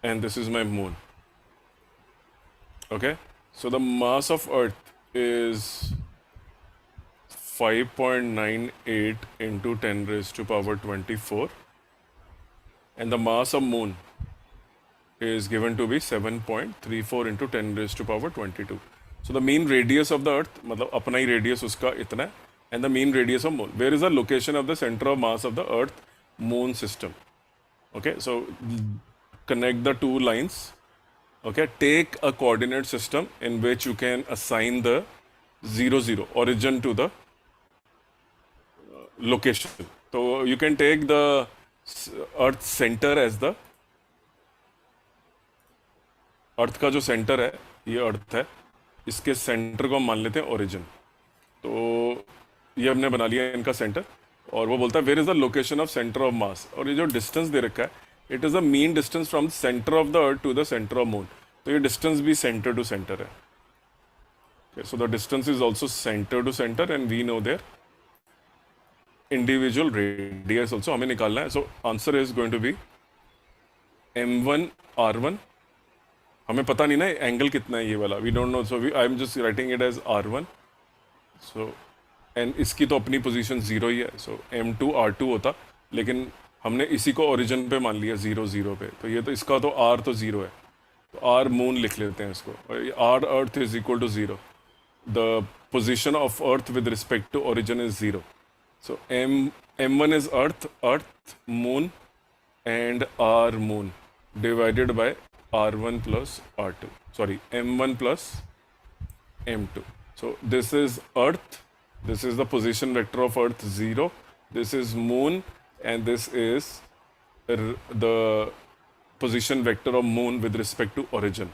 and this is my moon. Okay, so the mass of earth is 5.98 into 10 raised to power 24, and the mass of moon is given to be 7.34 into 10 raised to power 22. So the mean radius of the earth, मतलब अपना ही radius उसका इतना है, and the mean radius of moon. Where is the location of the center of mass of the earth moon system? Okay, so connect the two lines. Okay, take a coordinate system in which you can assign the 0 0 origin to the location. So you can take the earth center as the अर्थ का जो centre है, ये अर्थ है, इसके centre को हम मान लेते हैं ओरिजिन. तो ये हमने बना लिया इनका सेंटर, और वो बोलता है where is the location of centre of mass, और ये जो डिस्टेंस दे रखा है it is the mean distance from centre of the earth to the centre of moon. तो ये डिस्टेंस भी सेंटर टू सेंटर है. So the distance is also centre to centre and we know their individual radius also हमें निकालना है. So answer is going to be m1 r1. हमें पता नहीं ना एंगल कितना है ये वाला, we don't know, so I am just writing it as r1. So and इसकी तो अपनी पोजीशन 0 ही है, सो m2 r2 होता, लेकिन हमने इसी को ओरिजिन पे मान लिया 0 0 पे, तो ये तो इसका तो r तो 0 है, तो r मून लिख लेते हैं इसको. r earth is equal to 0. The position of earth with respect to origin is 0. So m1 is earth moon and r moon divided by r1 plus r2, sorry, m1 plus m2. So this is earth, this is the position vector of earth 0, this is moon, and this is the position vector of moon with respect to origin,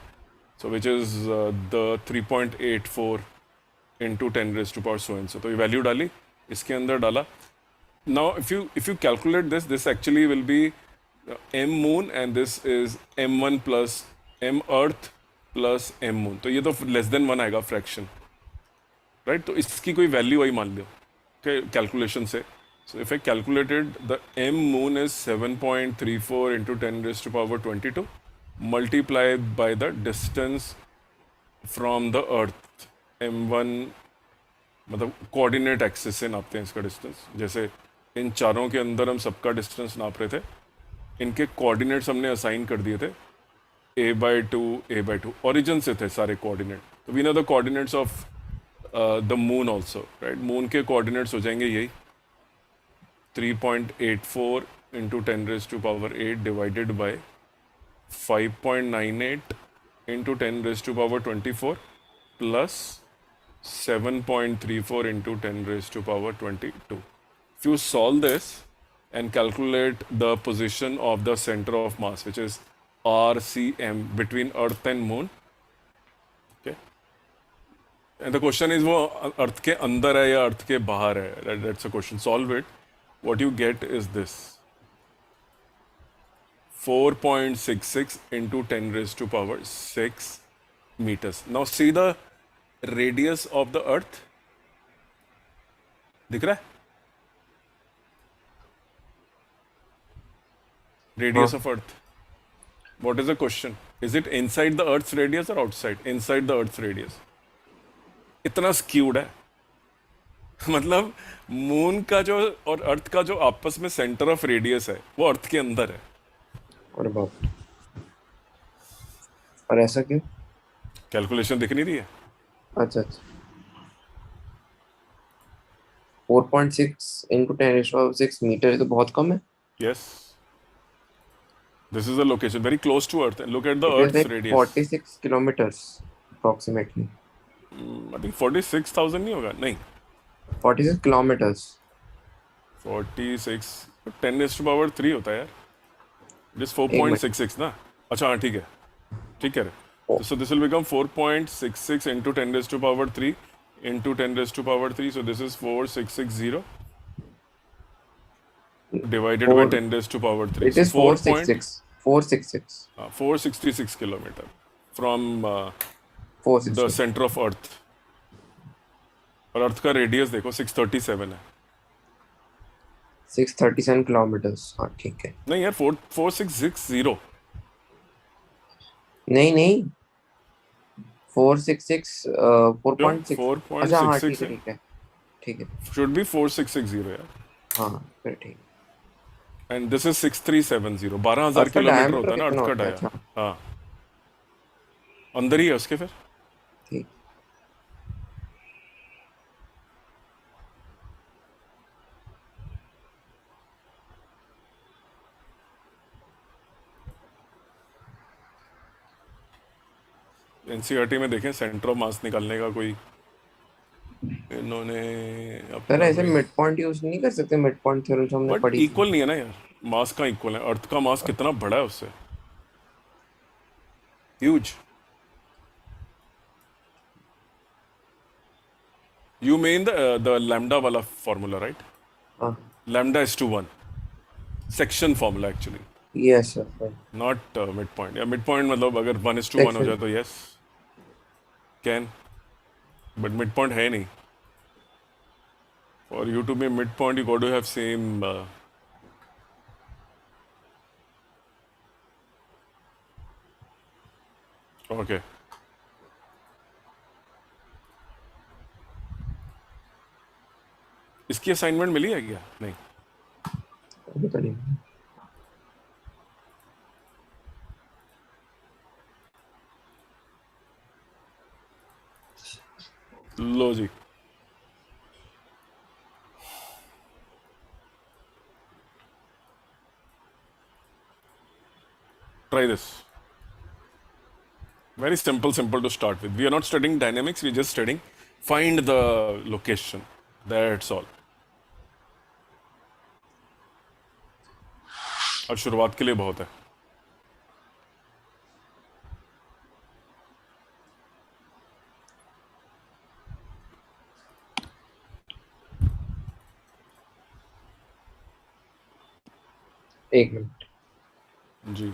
so which is the 3.84 into 10⁻⁴ so and so. तो ये value डाली, इसके अंदर डाला। Now if you calculate this actually will be m moon and this is m1 plus m earth plus m moon. तो ये तो less than 1 आएगा फ्रैक्शन, राइट? तो इसकी कोई वैल्यू आई मान लो कैलकुलेशन से। So if I calculated the m moon is 7.34 into 10⁻22 multiply by the distance from the earth m1, मतलब कोऑर्डिनेट एक्सिस से नापते हैं इसका डिस्टेंस। जैसे इन चारों के अंदर हम सबका डिस्टेंस नाप रहे थे, इनके कोऑर्डिनेट्स हमने असाइन कर दिए थे a/2 a/2, ओरिजिन से थे सारे कोऑर्डिनेट। तो we know the coordinates of the moon also, right? Moon के कोऑर्डिनेट्स हो जाएंगे यही 3.84 into 10⁻8 divided by 5.98 into 10⁻24 plus 7.34 into 10⁻22. If you solve this and calculate the position of the center of mass, which is RCM between Earth and Moon, okay, and the question is वो Earth के अंदर है या Earth के बाहर है? That's a question. Solve it. What you get is this: 4.66 into 10⁻⁶ meters. Now see the radius of the Earth. दिख रहा है?
हाँ,
Radius of Earth. What is the question? Is it inside the Earth's radius or outside? Inside the Earth's radius. इतना skewed है मतलब moon का जो और अर्थ का जो आपस में सेंटर ऑफ रेडियस है वो अर्थ के अंदर है।
और बाप रे। और ऐसा क्यों?
कैलकुलेशन दिख नहीं रही है?
अच्छा अच्छा। 4.6 इंटू 10⁻⁶ मीटर, ये तो बहुत कम है।
Yes, this is the location very close to earth. Look at the
it is
earth's
like
radius.
46 kilometres approximately.
I think 46,000 नहीं होगा, नहीं
46 किलोमीटर्स।
46 10⁻³ होता है यार। इट इज
एक मिनट।
4.66 ना। अच्छा हाँ, ठीक है, ठीक है।
ओ,
So this will become 4.66 into 10⁻³ into 10⁻³. So this is 4660 divided by
4
10⁻³.
It
So
is 466
466 kilometer from the
466।
center of Earth. और अर्थ का रेडियस देखो 637 है।
637 किलोमीटर्स, हाँ ठीक है।
नहीं यार, 4660।
नहीं नहीं, 466
क्यों
4.6। अच्छा हाँ,
4.66
ठीक है
है?
ठीक है ठीक है।
शुड बी 4660 यार।
हाँ फिर ठीक।
And this is 6370। 12,000
अर्थ का
किलोमीटर
डायमीटर
होता है ना
कितना
अर्थ का
होता है?
डाया।
अच्छा
हाँ, अंदर ही है उसके फिर।
ठीक।
एनसीईआरटी में देखें सेंटर ऑफ मास निकालने का कोई इन्होंने
सर
अपना
ऐसे
कोई,
मिड पॉइंट यूज नहीं कर सकते? मिड पॉइंट थ्योरम जो हमने
बट
पढ़ी थी।
इक्वल नहीं है ना यार। मास का इक्वल है? अर्थ का मास कितना बड़ा है उससे, huge. You mean the lambda वाला फॉर्मूला, राइट?
हाँ।
Lambda section formula actually,
yes sir.
Not mid point. या मिड पॉइंट मतलब अगर 1:1 हो
सेक्शन।
जाए तो yes can, but mid point है नहीं। For you to be mid point you got to have same. Okay, इसकी असाइनमेंट मिली है क्या? नहीं।
अभी तो नहीं।
लो जी, try this. Very simple to start with. We are not studying dynamics, we're just studying find the location. That's all. और शुरुआत के लिए बहुत है।
एक मिनट।
जी।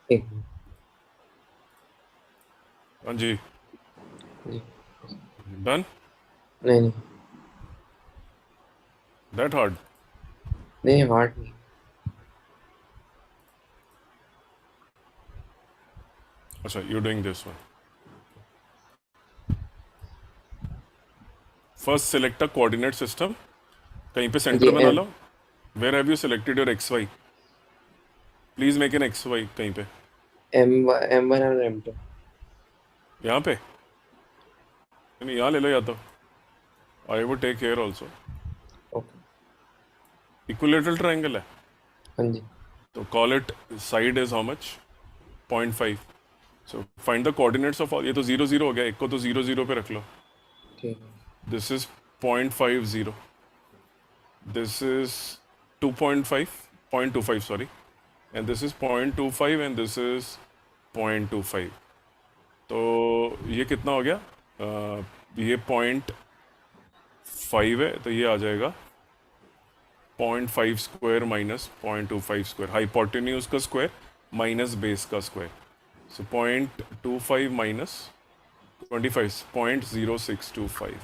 एक मिनट।
हाँ जी।
जी।
डन।
नहीं नहीं।
That hard.
नहीं हार्ड नहीं।
अच्छा, you doing this one. First select a coordinate system. कहीं पे सेंटर
ये
बना लो। Where have you selected your X Y? Please make an X Y कहीं पे।
M1 और M2।
यहाँ पे नहीं, यहाँ ले लो या तो। I would take care also.
Okay.
Equilateral triangle है
हाँ जी।
तो call it side is how much? 0.5। So find the coordinates of all. ये तो 0 0 हो गया, एक को तो 0 0 पे रख लो।
ठीक है।
This is 0.50, this is 2.5, 0.25 sorry, and this is 0.25 and this is 0.25। तो ये कितना हो गया? ये 0.5 है तो ये आ जाएगा 0.5 स्क्वायर माइनस 0.25 स्क्वायर, हाइपोटेन्यूज का स्क्वायर माइनस बेस का square. So 0.25 minus 25, 0.0625।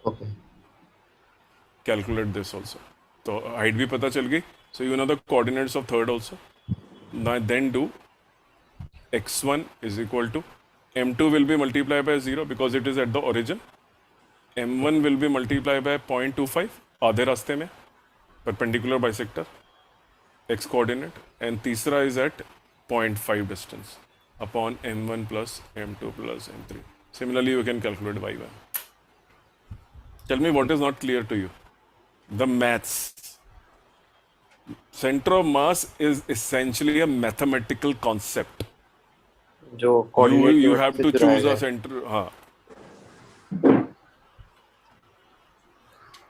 Okay.
Calculate this also. तो हाइट भी पता चल गई। So you know the coordinates of third also. Now then do x1 is equal to m2 will be multiplied by 0 because it is at the origin. m1 will be multiplied by 0.25 आधे रास्ते में, perpendicular bisector, x coordinate, and तीसरा is at 0.5 distance upon m1 plus m2 plus m3. Similarly, you can calculate y1. Tell me what is not clear to you. The maths. Center of mass is essentially a mathematical concept.
जो
You
coordinate
you
unit
have
से
to
चुराया
choose a
गया है।
center. हाँ.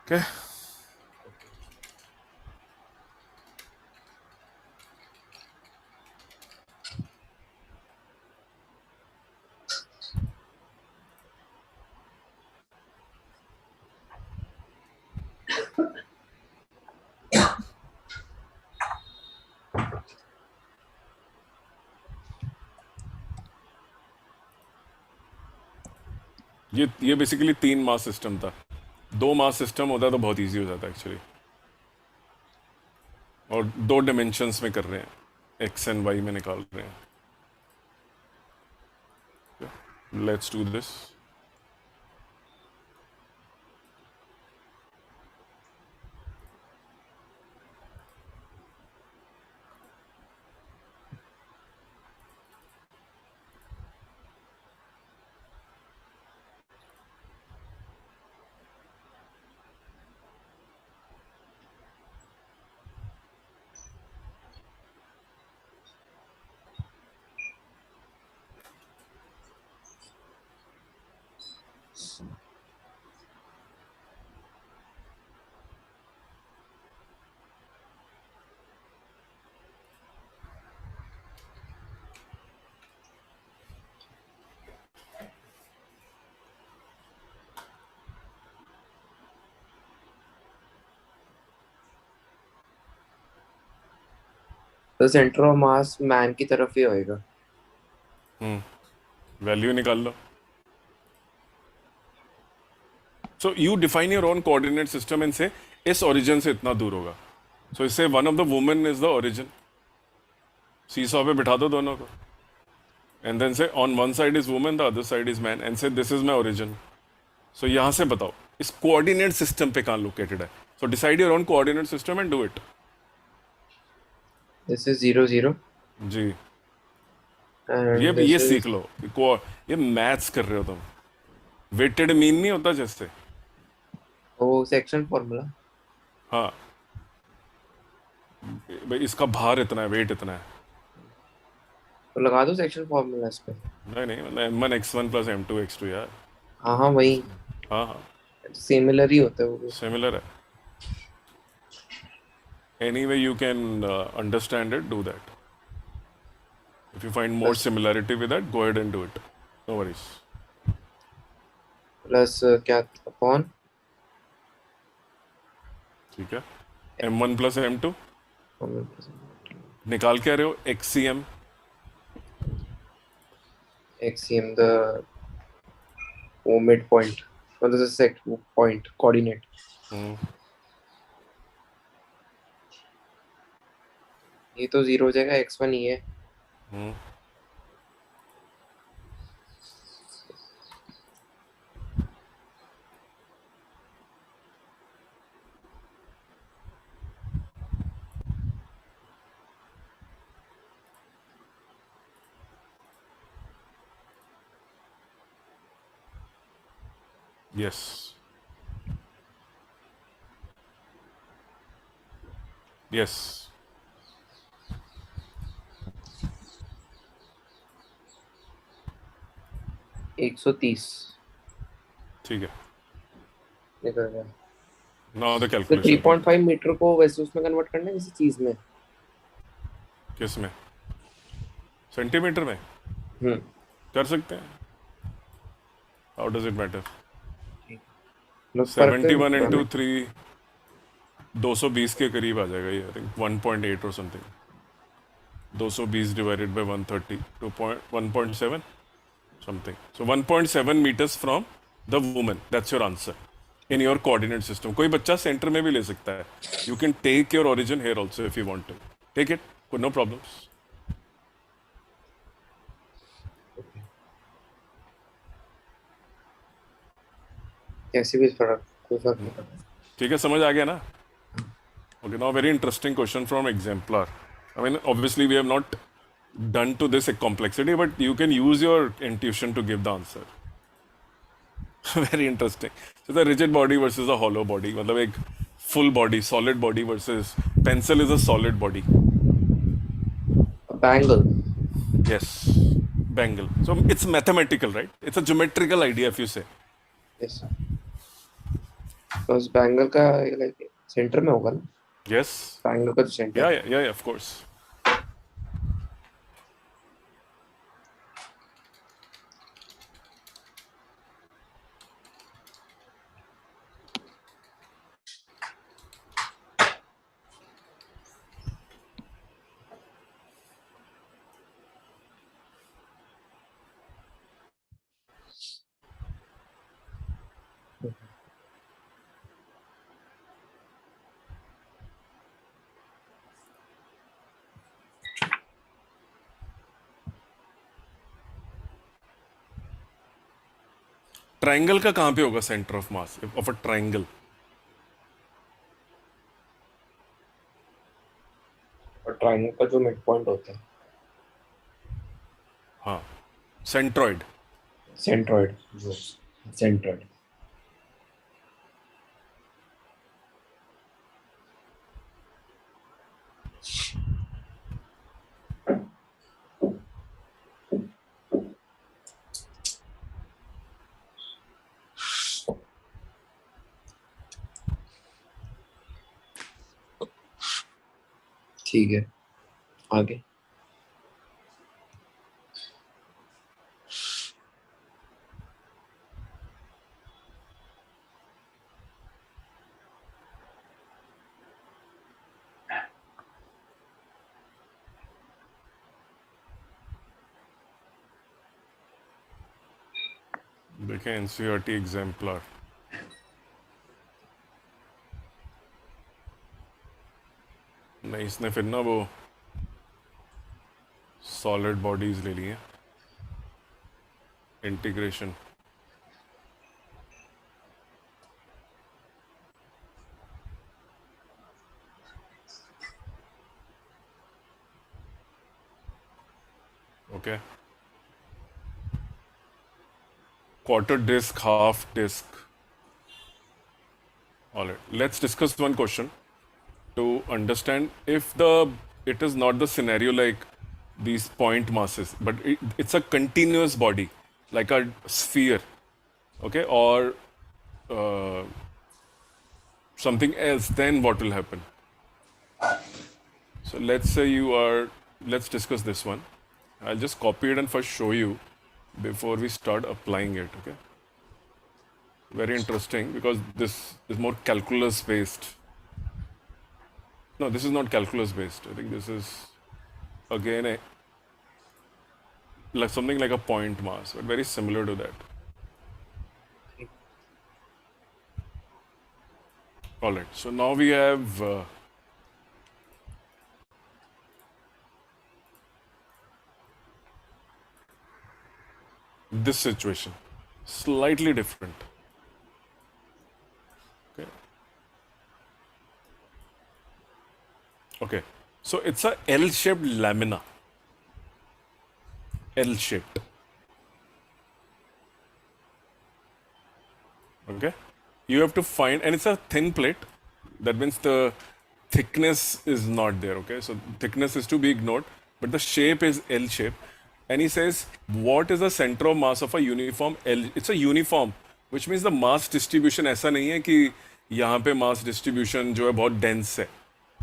Okay. ये basically 3 mass system था। 2 mass system होता तो बहुत इजी हो जाता एक्चुअली। और 2 डिमेंशंस में कर रहे हैं, एक्स एंड वाई में निकाल रहे हैं। Let's do this.
तो सेंटर ऑफ मास मैन की तरफ ही होएगा।
वैल्यू निकाल लो। So you define your own coordinate system and say इस ओरिजिन से इतना दूर होगा। सो इससे one of the women is the origin. Seesaw पे बिठा दो दोनों को and then say on one side is women, the other side is man and say this is my origin. So यहां से बताओ इस कोऑर्डिनेट सिस्टम पे कहां लोकेटेड है। So decide your own coordinate system and do it.
This is 0 0
जी।
And
ये
this
seek
is
low. ये मैथ्स कर रहे हो तुम। वेटेड मीन नहीं होता जैसे।
वो सेक्शन फॉर्मूला।
हाँ भाई, इसका भार इतना है, वेट इतना है।
तो लगा दो सेक्शन फॉर्मूला इस पे।
नहीं मतलब m1x1 प्लस m2x2 यार।
हाँ हाँ वही,
हाँ हाँ
सिमिलर ही होता है वो भी।
सिमिलर है। Any way you can understand it, do that. If you find more
plus
similarity with that, go ahead and do it, no worries.
Plus क्या अपॉन
ठीक है। m1 प्लस m2 निकाल के आ रहे हो, xcm।
एक्सियम द वो mid point, मतलब set point coordinate. ये तो 0 हो जाएगा, x1 ही है।
यस यस
130
ठीक है।
निकल गया।
नाउ द
तो
कैलकुलेशन।
3.5 मीटर को वैसे उसमें कन्वर्ट करना है किसी चीज में।
किस में? सेंटीमीटर में
हम्म
कर सकते हैं। How does it matter?
लोग फर्क तो नहीं
71
पड़ता
इंटू
ना।
3 220 के करीब आ जाएगा ये, आई थिंक 1.8 और समथिंग। 220 डिवाइडेड बाय 130, 1.7 something. So 1.7 metres from the woman, that's your answer in your coordinate system. कोई बच्चा सेंटर में भी ले सकता है। You can take your origin here also if you want to take it, no problems.
कैसे भी फर्क, कोई फर्क नहीं पड़ता।
ठीक है, समझ आ गया ना? Okay, now very interesting question from exemplar. I mean, obviously we have not done to this complexity, but you can use your intuition to give the answer. Very interesting. So the rigid body versus a hollow body. मतलब एक full body, solid body versus pencil is a solid body.
A bangle.
Yes, bangle. So it's mathematical, right? It's a geometrical idea if you say.
Yes. Because bangle का like center में होगा ना.
Yes.
Bangle का तो center
Yeah,
है.
yeah, yeah, yeah, of course. Triangle का कहाँ पे होगा centre of mass of a triangle?
और ट्राइंगल का जो मिड पॉइंट होता है.
हाँ, सेंट्रॉइड.
सेंट्रॉइड. जो सेंट्रॉइड. ठीक है. आगे.
देखें एनसीईआरटी एग्जाम्पलर. नहीं, इसने फिर ना वो सॉलिड बॉडीज ले ली हैं. Integration. Okay. Quarter disc, half disc. All right. Let's discuss one question to understand if it is not the scenario like these point masses, but it's a continuous body, like a sphere, okay, or uh, something else. Then what will happen? So let's say let's discuss this one. I'll just copy it and first show you before we start applying it. Okay. Very interesting because this is more calculus based. No, this is not calculus based. I think this is again like something like a point mass, but very similar to that. All right. So now we have this situation, slightly different. Okay. Okay. So it's a L-shaped lamina. L-shaped. Okay. You have to find, and it's a thin plate. That means the thickness is not there. Okay. So thickness is to be ignored, but the shape is L shape. And he says, what is the center of mass of a uniform L? It's a uniform, which means the mass distribution ऐसा नहीं है कि यहाँ पे mass distribution जो है बहुत dense है.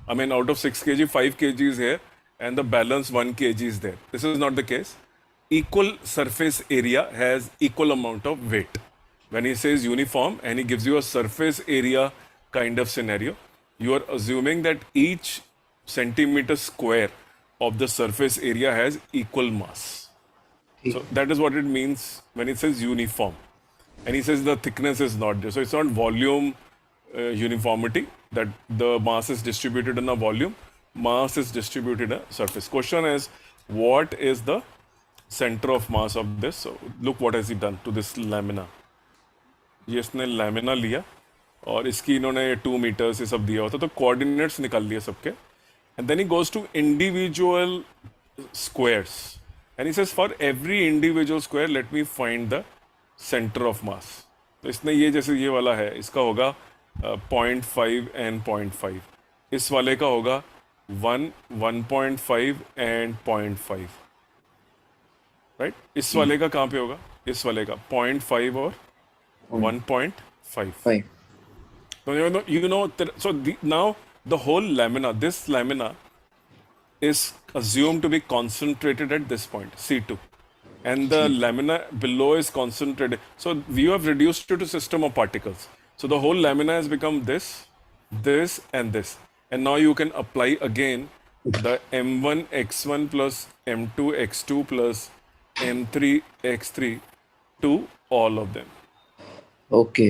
I mean, out of 6 kg, 5 kg is here, and the balance 1 kg is there. This is not the case. Equal surface area has equal amount of weight. When he says uniform and he gives you a surface area kind of scenario, you are assuming that each centimeter square of the surface area has equal mass. So that is what it means when it says uniform. And he says the thickness is not there. So it's not volume uniformity, that the mass is distributed in a volume, mass is distributed in a surface. Question is, what is the center of mass of this? So look what has he done to this lamina. ये इसने lamina लिया और इसकी इन्होंने 2 meters ये सब दिया होता, तो कोऑर्डिनेट्स निकाल लिए सबके, and then he goes to individual squares and he says for every individual square let me find the center of mass. तो इसने ये जैसे ये वाला है, इसका होगा 0.5 एंड 0.5, इस वाले का होगा 1.5 एंड 0.5, राइट? इस
ठीक।
वाले का कहाँ पे होगा? इस वाले का 0.5 और
point
1.5.
Five.
So so now the whole lamina, this lamina is assumed to be concentrated at this point, C2. And the
ठीक।
lamina below is concentrated. So you have reduced it to system of particles. So the whole lamina has become this, this, and this. And now you can apply again the M1 X1 plus M2 X2 plus M3 X3 to all of them.
Okay.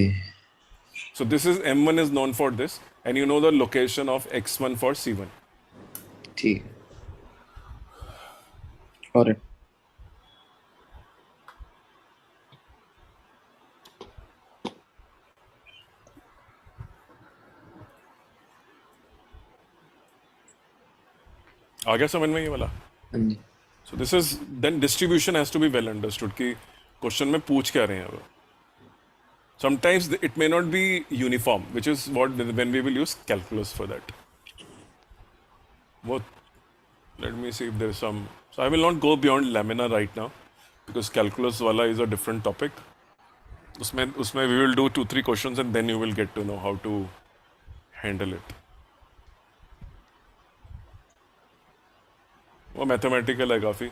So this is M1 is known for this, and you know the location of X1 for C1.
ठीक है। और
आ गया समझ में ये वाला?
हाँ जी।
So this is then distribution has to be well understood कि क्वेश्चन में पूछ क्या रहे हैं वो. Sometimes it may not be uniform, which is what when we will use calculus for that. What? Let me see if there is some. So I will not go beyond lamina right now because calculus wala is a different topic. उसमें we will do 2-3 questions and then you will get to know how to handle it. वो mathematical है काफ़ी.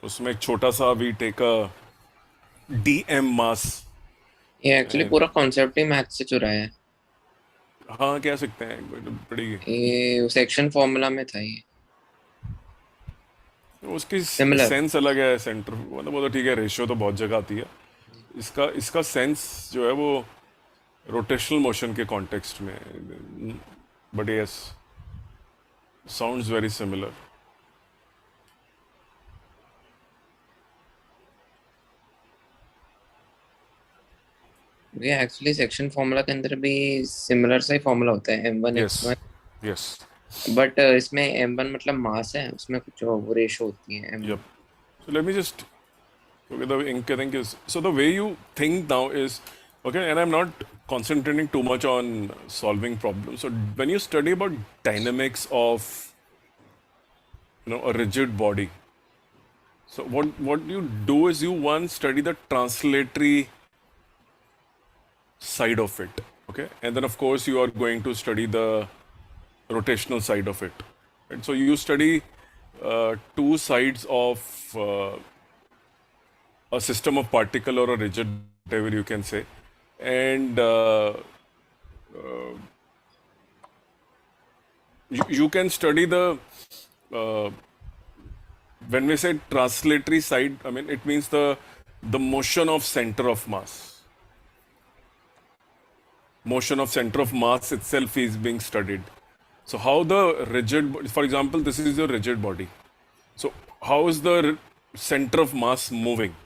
उसमें एक छोटा सा we take a DM मास.
ये actually पूरा कॉन्सेप्ट ही मैथ से चुराया है।
हाँ कह सकते हैं, बड़ी
ये सेक्शन फॉर्मूला में था ये।
उसकी
सिमिलर।
सेंस अलग है. सेंटर मतलब वो तो ठीक है, रेशियो तो बहुत जगह आती है. इसका इसका सेंस जो है वो रोटेशनल मोशन के कॉन्टेक्स्ट में, but yes sounds very similar.
ये एक्चुअली सेक्शन फॉर्मूला के अंदर भी सिमिलर सा ही फॉर्मूला होता है M1
yes
X1।
Yes.
But इसमें M1 मतलब मास है, उसमें कुछ वो रेशो होती है M1।
Yep. So let me just, okay, the ink thing is, so the way you think now is, okay, and I'm not concentrating too much on solving problems. So when you study about dynamics of, a rigid body, so what you do is you one study the translatory side of it, okay, and then of course you are going to study the rotational side of it. Right? So you study two sides of a system of particle or a rigid, whatever you can say, and you can study the when we say translatory side, I mean it means the motion of center of mass. Motion of center of mass itself is being studied. So how the rigid, for example, this is your rigid body. So how is the center of mass moving?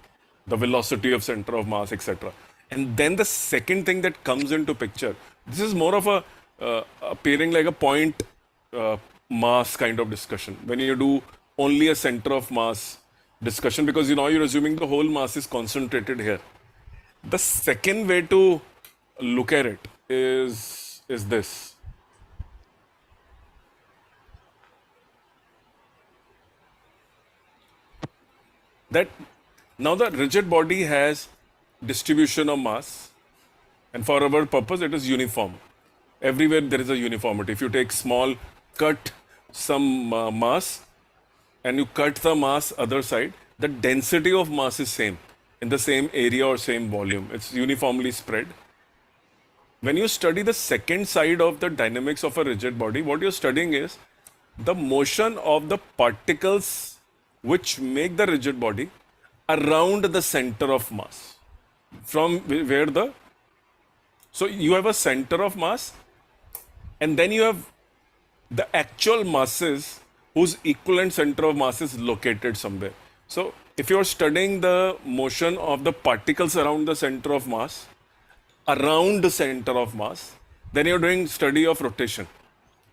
The velocity of center of mass, etc. And then the second thing that comes into picture, this is more of a appearing like a point mass kind of discussion. When you do only a center of mass discussion, because you're assuming the whole mass is concentrated here. The second way to look at it is this. That now the rigid body has distribution of mass, and for our purpose it is uniform. Everywhere there is a uniformity. If you take small, cut some mass and you cut the mass other side, the density of mass is same in the same area or same volume. It's uniformly spread. When you study the second side of the dynamics of a rigid body, what you're studying is the motion of the particles which make the rigid body around the center of mass. From where so you have a center of mass, and then you have the actual masses whose equivalent center of mass is located somewhere. So if you're studying the motion of the particles around the center of mass, around the center of mass, then you're doing study of rotation.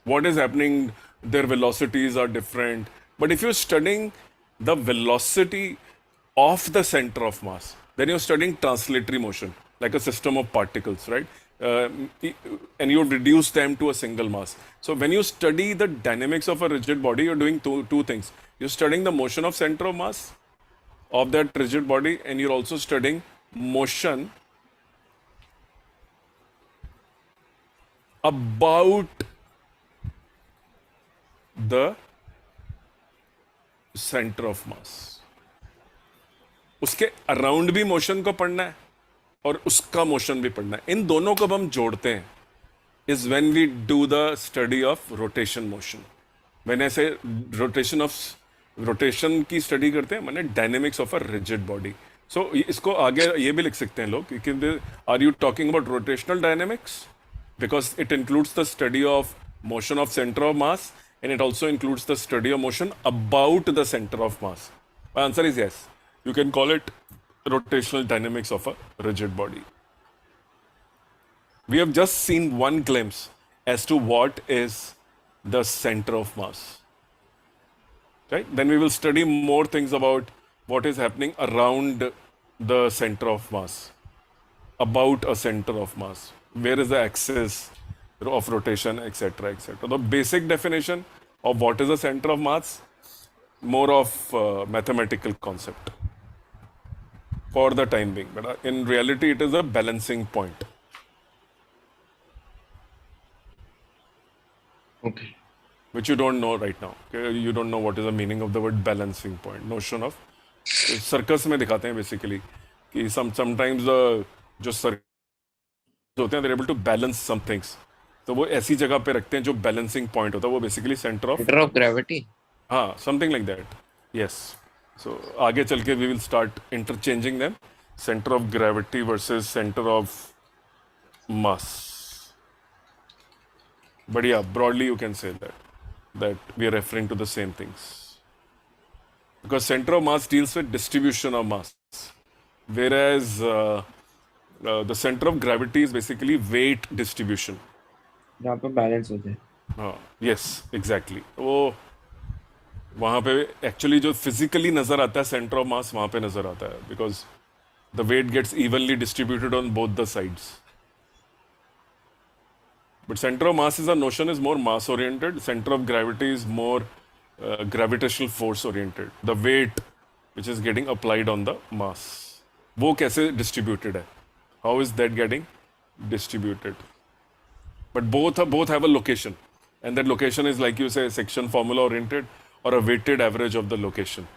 What is happening? Their velocities are different. But if you're studying the velocity of the center of mass, then you're studying translatory motion, like a system of particles, right? Uh, and you reduce them to a single mass. So when you study the dynamics of a rigid body, you're doing two things. You're studying the motion of center of mass of that rigid body, and you're also studying motion about the center of mass. उसके around भी motion को पढ़ना है और उसका motion भी पढ़ना है. इन दोनों को हम जोड़ते हैं is when we do the study of rotation motion. When I say rotation की स्टडी करते हैं मैंने dynamics of a rigid body. So इसको आगे ये भी लिख सकते हैं लोग कि are you talking about rotational dynamics because it includes the study of motion of center of mass and it also includes the study of motion about the center of mass. My answer is yes. You can call it rotational dynamics of a rigid body. We have just seen one glimpse as to what is the center of mass. Right? Then we will study more things about what is happening around the center of mass, about a center of mass. Where is the axis of rotation, etc., etc. The basic definition of what is the center of mass, more of mathematical concept for the time being. But in reality, it is a balancing point.
Okay.
Which you don't know right now. Okay? You don't know what is the meaning of the word balancing point. Notion of circus में दिखाते हैं basically कि sometimes जो circus होते हैं they're able to balance some things. तो वो ऐसी जगह पे रखते हैं जो balancing point होता है वो basically center of
Center of gravity.
हाँ something like that. Yes. So आगे चल के we will start interchanging them. Center of gravity versus center of mass. But yeah, broadly you can say that we are referring to the same things. Because center of mass deals with distribution of mass, whereas the center of gravity is basically weight distribution.
जहाँ पे balance होते हैं.
हाँ, yes, exactly. वो वहाँ पे actually जो physically नजर आता है center of mass वहाँ पे नजर आता है because the weight gets evenly distributed on both the sides. But center of mass is a notion is more mass oriented. Center of gravity is more gravitational force oriented. The weight which is getting applied on the mass. वो कैसे distributed है? How is that getting distributed? But both have a location, and that location is like you say section formula oriented or a weighted average of the location.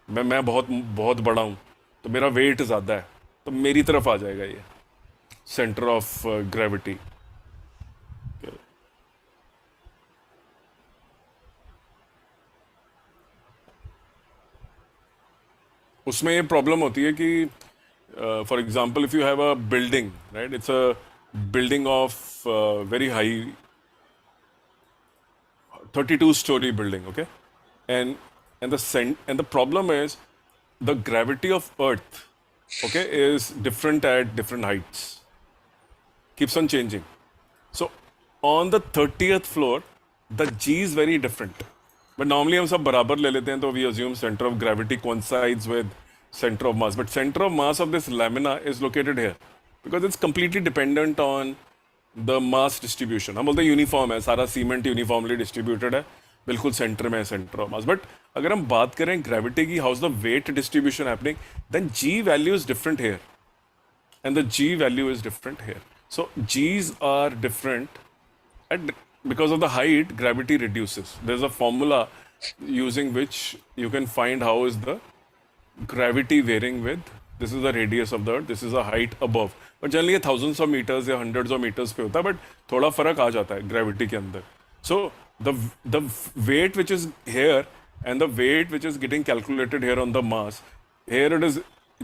मैं बहुत बड़ा हूँ तो मेरा weight ज़्यादा है तो मेरी तरफ आ जाएगा ये center of gravity. उसमें ये प्रॉब्लम होती है कि for example if you have a building right it's a building of very high 32-story building, okay, and the problem is the gravity of earth, okay, is different at different heights, keeps on changing. So on the 30th floor the g is very different. But normally हम सब बराबर ले लेते हैं तो we assume center of gravity coincides with center of mass. But center of mass of this lamina is located here because it's completely dependent on the mass distribution. हम बोलते हैं यूनिफॉर्म है सारा सीमेंट यूनिफॉर्मली डिस्ट्रीब्यूटेड है बिल्कुल centre में है centre of mass. But अगर हम बात करें ग्रेविटी की how is the weight distribution happening then g value is different here and the g value is different here. So g's are different at because of the height gravity reduces. There's a formula using which you can find how is the gravity varying with this is the radius of the earth, this is the height above. But generally thousands of meters या hundreds of meters पे होता है but थोड़ा फर्क आ जाता है gravity के अंदर. So the weight which is here and the weight which is getting calculated here on the mass, here it is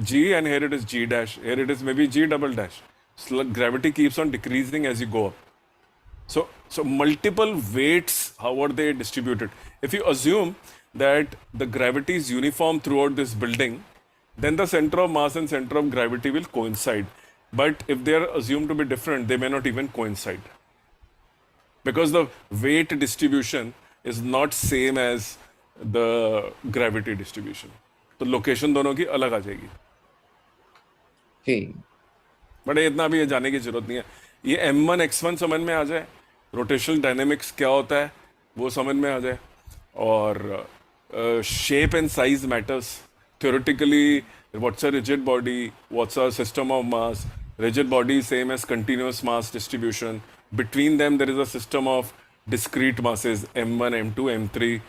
g and here it is g dash, here it is maybe g double dash. So gravity keeps on decreasing as you go up. So multiple weights, how are they distributed? If you assume that the gravity is uniform throughout this building, then the center of mass and center of gravity will coincide. But if they are assumed to be different, they may not even coincide. Because the weight distribution is not same as the gravity distribution. तो location दोनों की अलग आ जाएगी.
ठीक।
But इतना भी ये जाने की जरूरत नहीं है। ये M1 X1 समझ में आ जाए, रोटेशनल डायनेमिक्स क्या होता है वो समझ में आ जाए, और shape and size matters theoretically. What's a rigid body, what's a system of mass? Rigid body same as continuous mass distribution. Between them there is a system of discrete masses m1, m2, m3.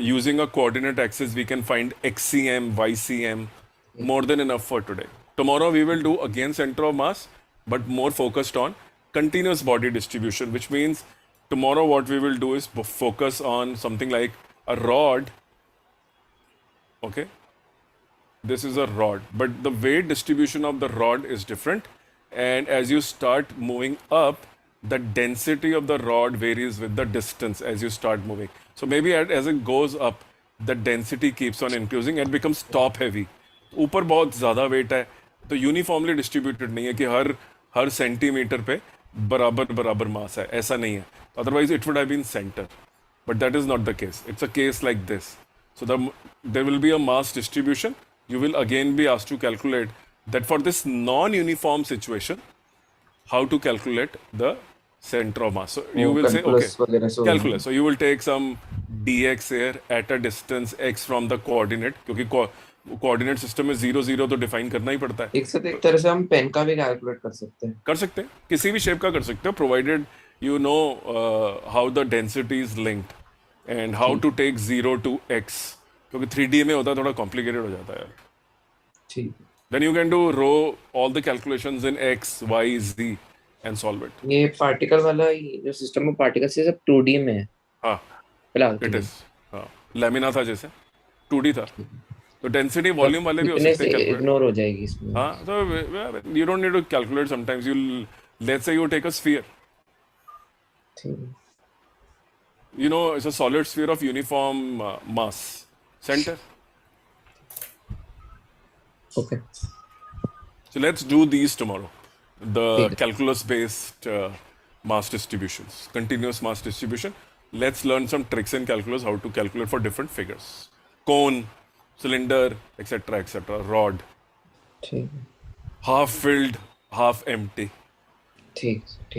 Using a coordinate axis, we can find XCM, YCM,
ठीक।
more than enough for today. Tomorrow, we will do again center of mass, but more focused on continuous body distribution, which means tomorrow, what we will do is focus on something like a rod. Okay, this is a rod, but the weight distribution of the rod is different. And as you start moving up, the density of the rod varies with the distance as you start moving. So maybe as it goes up, the density keeps on increasing and becomes top heavy. ऊपर बहुत ज़्यादा wait है, तो uniformly distributed नहीं है कि हर हर centimetre पे बराबर बराबर मास है, ऐसा नहीं है. Otherwise it would have been centre, but that is not the case. It's a case like this. So there will be a mass distribution. You will again be asked to calculate that for this non-uniform situation, how to calculate the center of mass. So
वो
you will say, okay,
calculus वगैरह से होगा
calculus.
ना?
So you will take some dx here at a distance x from the coordinate, क्योंकि coordinate system में 0 0 तो define करना ही पड़ता है.
एक से एक तरह से हम पेन का भी कैलकुलेट कर सकते हैं।
कर सकते हैं, किसी भी शेप का कर सकते हो, provided you know how the density is linked and how
ठीक।
टू टेक 0 to x, क्योंकि 3D में होता है थोड़ा कॉम्प्लिकेटेड हो जाता है यार.
ठीक।
Then you can do row all the calculations in x y z and solve it.
ये पार्टिकल वाला ये जो सिस्टम ऑफ पार्टिकल्स ये सब 2D में है
हाँ,
फिलहाल के
इट
लिए।
इज. हाँ, लेमिना था जैसे 2D था,
ठीक है।
तो डेंसिटी
तब
वॉल्यूम वाले भी हो
थिकनेस
सकते हैं कैलकुलेट.
इग्नोर हो जाएगी इसमें।
हाँ, तो you don't need to calculate. Sometimes you, let's say you take a sphere.
ठीक है।
You know, it's a solid sphere of uniform mass center.
Okay.
So let's do these tomorrow. The
ठीक है।
calculus based mass distributions, continuous mass distribution. Let's learn some tricks in calculus how to calculate for different figures: cone, cylinder, etc., etc., rod,
ठीक है।
half filled, half empty.
ठीक। ठीक।